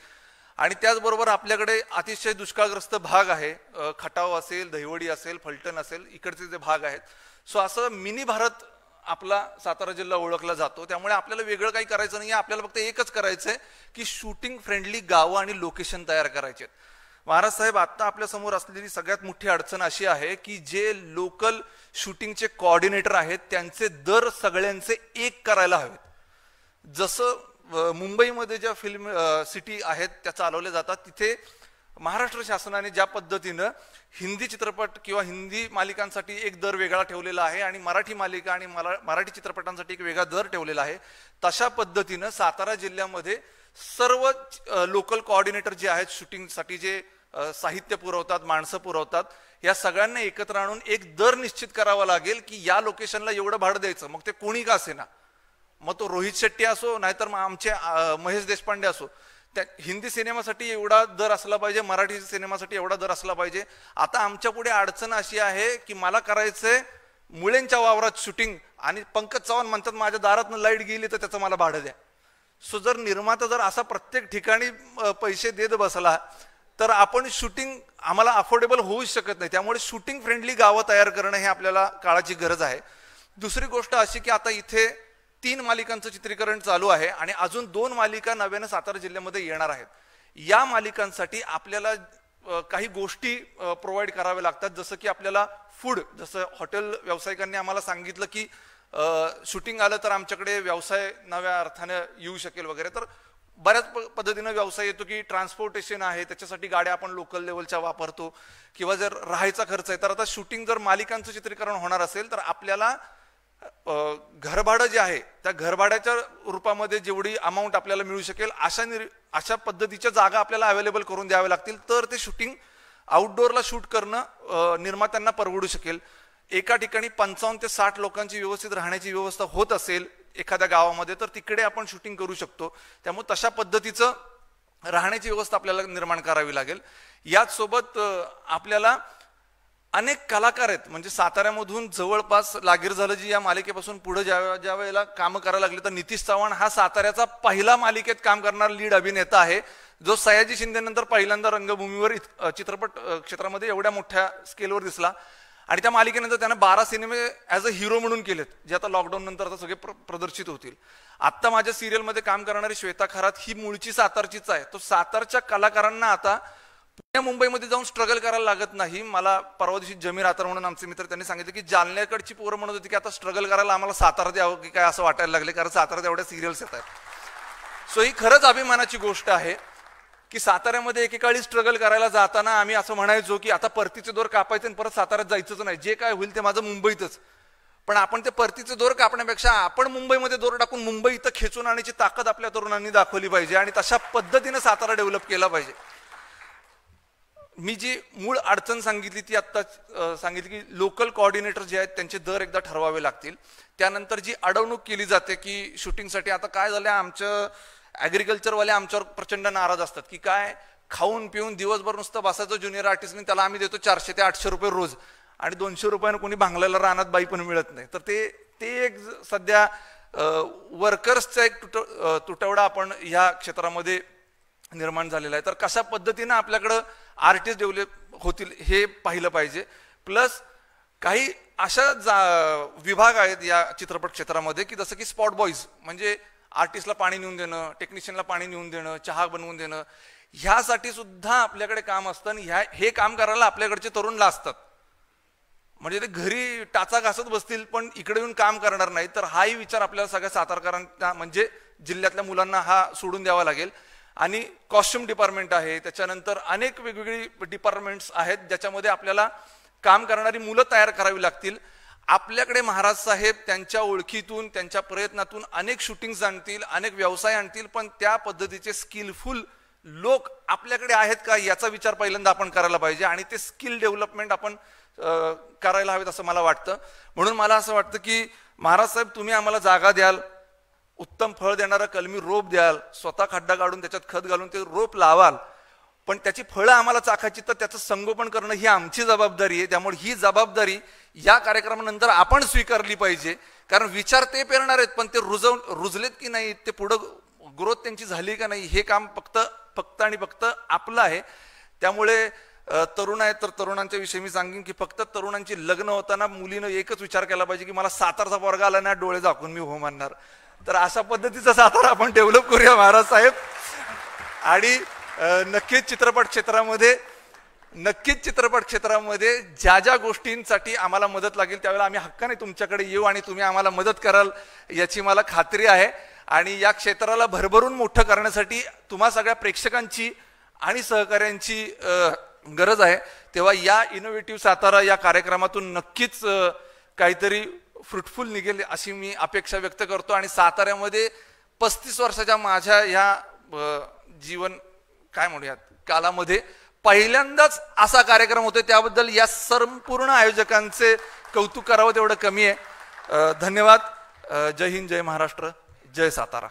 आणि त्याचबरोबर आपल्याकडे अतिशय दुष्काळग्रस्त भाग आहे, खटाव असेल, दहिवडी असेल, फलटण असेल, इकडचे जे भाग आहेत. सो असं मिनी भारत आपला सातारा जिल्हा ओळखला जातो. त्यामुळे आपल्याला वेगळं काही करायचं नाही, आपल्याला फक्त एकच करायचंय की शूटिंग फ्रेंडली गावं आणि लोकेशन तयार करायचे. महाराज साहेब, आता आपल्या समोर असलेली सगळ्यात मोठी अडचण अशी आहे की जे लोकल शूटिंगचे कोऑर्डिनेटर आहेत त्यांचे दर सगळ्यांचे एक करायला हवेत. जसं मुंबईमध्ये ज्या फिल्म सिटी आहेत त्या चालवल्या जातात, तिथे महाराष्ट्र शासनाने ज्या पद्धतीनं हिंदी चित्रपट किंवा हिंदी मालिकांसाठी एक दर वेगळा ठेवलेला आहे आणि मराठी मालिका आणि मराठी चित्रपटांसाठी एक वेगळा दर ठेवलेला आहे, तशा पद्धतीनं सातारा जिल्ह्यामध्ये सर्व लोकल कोऑर्डिनेटर जे आहेत शूटिंगसाठी जे साहित्य पुरवतात, माणसं पुरवतात, या सगळ्यांना एकत्र आणून एक दर निश्चित करावा लागेल की या लोकेशनला एवढं भाडं द्यायचं. मग ते कोणी का असेना, मग तो रोहित शेट्टी असो नाहीतर मग आमचे महेश देशपांडे असो, त्या हिंदी सिनेमासाठी एवढा दर असला पाहिजे, मराठी सिनेमासाठी एवढा दर असला पाहिजे. आता आमच्या पुढे अडचण अशी आहे की मला करायचंय मुळेंच्या वावरात शूटिंग आणि पंकज चव्हाण म्हणतात माझ्या दारातनं लाईट गेली तर त्याचं मला भाडं द्या. सो जर निर्माता जर असा प्रत्येक ठिकाणी पैसे देत बसला तर आपण शूटिंग आम्हाला अफोर्डेबल होऊच शकत नाही. त्यामुळे शूटिंग फ्रेंडली गावं तयार करणं हे आपल्याला काळाची गरज आहे. दुसरी गोष्ट अशी की आता इथे 3 मालिकांचं चित्रीकरण चालू आहे आणि अजून 2 मालिका नव्यानं सातारा जिल्ह्यामध्ये येणार आहेत. या मालिकांसाठी आपल्याला काही गोष्टी प्रोव्हाइड कराव्या लागतात, जसं की आपल्याला फूड, जसं हॉटेल व्यावसायिकांनी आम्हाला सांगितलं की शूटिंग आलं तर आमच्याकडे व्यवसाय नव्या अर्थानं येऊ शकेल वगैरे. तर बऱ्याच पद्धतीनं व्यवसाय येतो की ट्रान्सपोर्टेशन आहे, त्याच्यासाठी गाड्या आपण लोकल लेवलच्या वापरतो, किंवा जर राहायचा खर्च आहे. तर आता शूटिंग जर मालिकांचं चित्रीकरण होणार असेल तर आपल्याला घरभाडं जे आहे त्या घरभाड्याच्या रूपामध्ये जेवढी अमाऊंट आपल्याला मिळू शकेल अशा पद्धतीच्या जागा आपल्याला अवेलेबल करून द्याव्या लागतील, तर ते शूटिंग आउटडोअरला शूट करणं निर्मात्यांना परवडू शकेल. एका ठिकाणी 55 ते 60 लोकांची व्यवस्थित राहण्याची व्यवस्था होत असेल एखाद्या गावामध्ये तर तिकडे आपण शूटिंग करू शकतो. त्यामुळे तशा पद्धतीचं राहण्याची व्यवस्था आपल्याला निर्माण करावी लागेल. याच सोबत आपल्याला अनेक कलाकार आहेत, म्हणजे साताऱ्यामधून जवळपास लागीर झालं जी या मालिकेपासून पुढे ज्या वेळेला कामं करायला लागले तर नितीश चव्हाण हा साताऱ्याचा पहिला मालिकेत काम करणारा लीड अभिनेता आहे, जो सयाजी शिंदेनंतर पहिल्यांदा रंगभूमीवर चित्रपट क्षेत्रामध्ये एवढ्या मोठ्या स्केलवर दिसला. आणि त्या मालिकेनंतर त्यानं 12 सिनेमे ॲज अ हिरो म्हणून केलेत, जे आता लॉकडाऊन नंतर आता सगळे प्रदर्शित होतील. आत्ता माझ्या सिरियलमध्ये काम करणारी श्वेता खरात ही मूळची सातारचीच आहे. तो सातारच्या कलाकारांना आता पुण्या मुंबईमध्ये जाऊन स्ट्रगल करायला लागत नाही. मला परवा दिवशी जमीर आतर म्हणून आमचे मित्र त्यांनी सांगितलं की जालन्याकडची पोरं म्हणत होती की आता स्ट्रगल करायला आम्हाला सातारा द्यावं की काय असं वाटायला लागले, कारण साताऱ्यात एवढ्या सिरियल्स येत आहेत. सो ही खरंच अभिमानाची गोष्ट आहे की साताऱ्यामध्ये एकेकाळी स्ट्रगल करायला जाताना आम्ही असं म्हणायचो की आता परतीचे दोर कापायचे आणि परत साताऱ्यात जायचंच नाही, जे काय होईल ते माझं मुंबईतच. पण आपण ते परतीचे दोर कापण्यापेक्षा आपण मुंबईमध्ये दोर टाकून मुंबई इथं खेचून आणण्याची ताकद आपल्या तरुणांनी दाखवली पाहिजे आणि तशा पद्धतीने सातारा डेव्हलप केला पाहिजे. मी जी मूळ अडचण सांगितली ती आत्ता सांगितली की लोकल कोऑर्डिनेटर जे आहेत त्यांचे दर एकदा ठरवावे लागतील. त्यानंतर जी अडवणूक केली जाते की शूटिंगसाठी, आता काय झालं आमचं ॲग्रिकल्चरवाले आमच्यावर प्रचंड नाराज असतात की काय खाऊन पिऊन दिवसभर नुसतं बसायचं ज्युनियर आर्टिस्टने, त्याला आम्ही देतो 400 ते 800 रुपये रोज आणि 200 रुपयानं कोणी भांगलेला रानात बाई पण मिळत नाही. तर ते एक सध्या वर्कर्सचा एक तुटवडा आपण ह्या क्षेत्रामध्ये निर्माण झालेला आहे. तर कशा पद्धतीनं आपल्याकडं आर्टिस्ट डेव्हलप होतील हे पाहिलं पाहिजे. प्लस काही अशा विभाग आहेत या चित्रपट क्षेत्रामध्ये की जसं की स्पॉट बॉईज, म्हणजे आर्टिस्टला पाणी नेऊन देणं, टेक्निशियनला पाणी नेऊन देणं, चहा बनवून देणं, ह्यासाठी सुद्धा आपल्याकडे काम असतं. आणि हे काम करायला आपल्याकडचे तरुण लाजतात. म्हणजे ते घरी टाचा घासत बसतील पण इकडे येऊन काम करणार नाही. तर हाही विचार आपल्याला सगळ्या सातारकरांना म्हणजे जिल्ह्यातल्या मुलांना हा सोडून द्यावा लागेल. आणि कॉस्ट्युम डिपार्टमेंट आहे, त्याच्यानंतर अनेक वेगवेगळी डिपार्टमेंट्स आहेत ज्याच्यामध्ये आपल्याला काम करणारी मुलं तयार करावी लागतील. आपल्याकडे महाराज साहेब त्यांच्या ओळखीतून त्यांच्या प्रयत्नातून अनेक शूटिंग्स आणतील, अनेक व्यवसाय आणतील, पण त्या पद्धतीचे स्किलफुल लोक आपल्याकडे आहेत का याचा विचार पहिल्यांदा आपण करायला पाहिजे. आणि ते स्किल डेव्हलपमेंट आपण करायला हवेत असं मला वाटतं. म्हणून मला असं वाटतं की महाराज साहेब तुम्ही आम्हाला जागा द्याल, उत्तम फळ देणारा कलमी रोप द्याल, स्वतः खड्डा काढून त्याच्यात खत घालून ते रोप लावाल, पण त्याची फळं आम्हाला चाखायची तर त्याचं संगोपन करणं ही आमची जबाबदारी आहे. त्यामुळे ही जबाबदारी या कार्यक्रमानंतर आपण स्वीकारली पाहिजे. कारण विचार ते पेरणार आहेत पण ते रुजलेत की नाही, ते पुढं ग्रोथ त्यांची झाली का नाही, हे काम फक्त आणि फक्त आपलं आहे. त्यामुळे तरुण आहेत तर तरुणांच्या विषयी मी सांगेन की फक्त तरुणांची लग्न होताना मुलीनं एकच विचार केला पाहिजे की मला सातारचा पोरगा आला ना डोळे झाकून मी हो म्हणणार. तर अशा पद्धतीचा सातारा आपण डेव्हलप करूया महाराज साहेब. आणि नक्कीच चित्रपट क्षेत्रामध्ये ज्या ज्या गोष्टींसाठी आम्हाला मदत लागेल त्यावेळेला आम्ही हक्काने तुमच्याकडे येऊ आणि तुम्ही आम्हाला मदत कराल याची मला खात्री आहे. आणि या क्षेत्राला भरभरून मोठं करण्यासाठी तुम्हा सगळ्या प्रेक्षकांची आणि सहकार्यांची गरज आहे. तेव्हा या इनोव्हेटिव्ह सातारा या कार्यक्रमातून नक्कीच काहीतरी फ्रुटफुल निघेल अशी मी अपेक्षा व्यक्त करतो. आणि साताऱ्यामध्ये 35 वर्षाच्या माझ्या ह्या जीवन काय म्हणूयात कालामध्ये पहिल्यांदाच असा कार्यक्रम होतोय, त्याबद्दल या संपूर्ण आयोजकांचे कौतुक करावं तेवढं कमी आहे. धन्यवाद. जय हिंद, जय महाराष्ट्र, जय सातारा.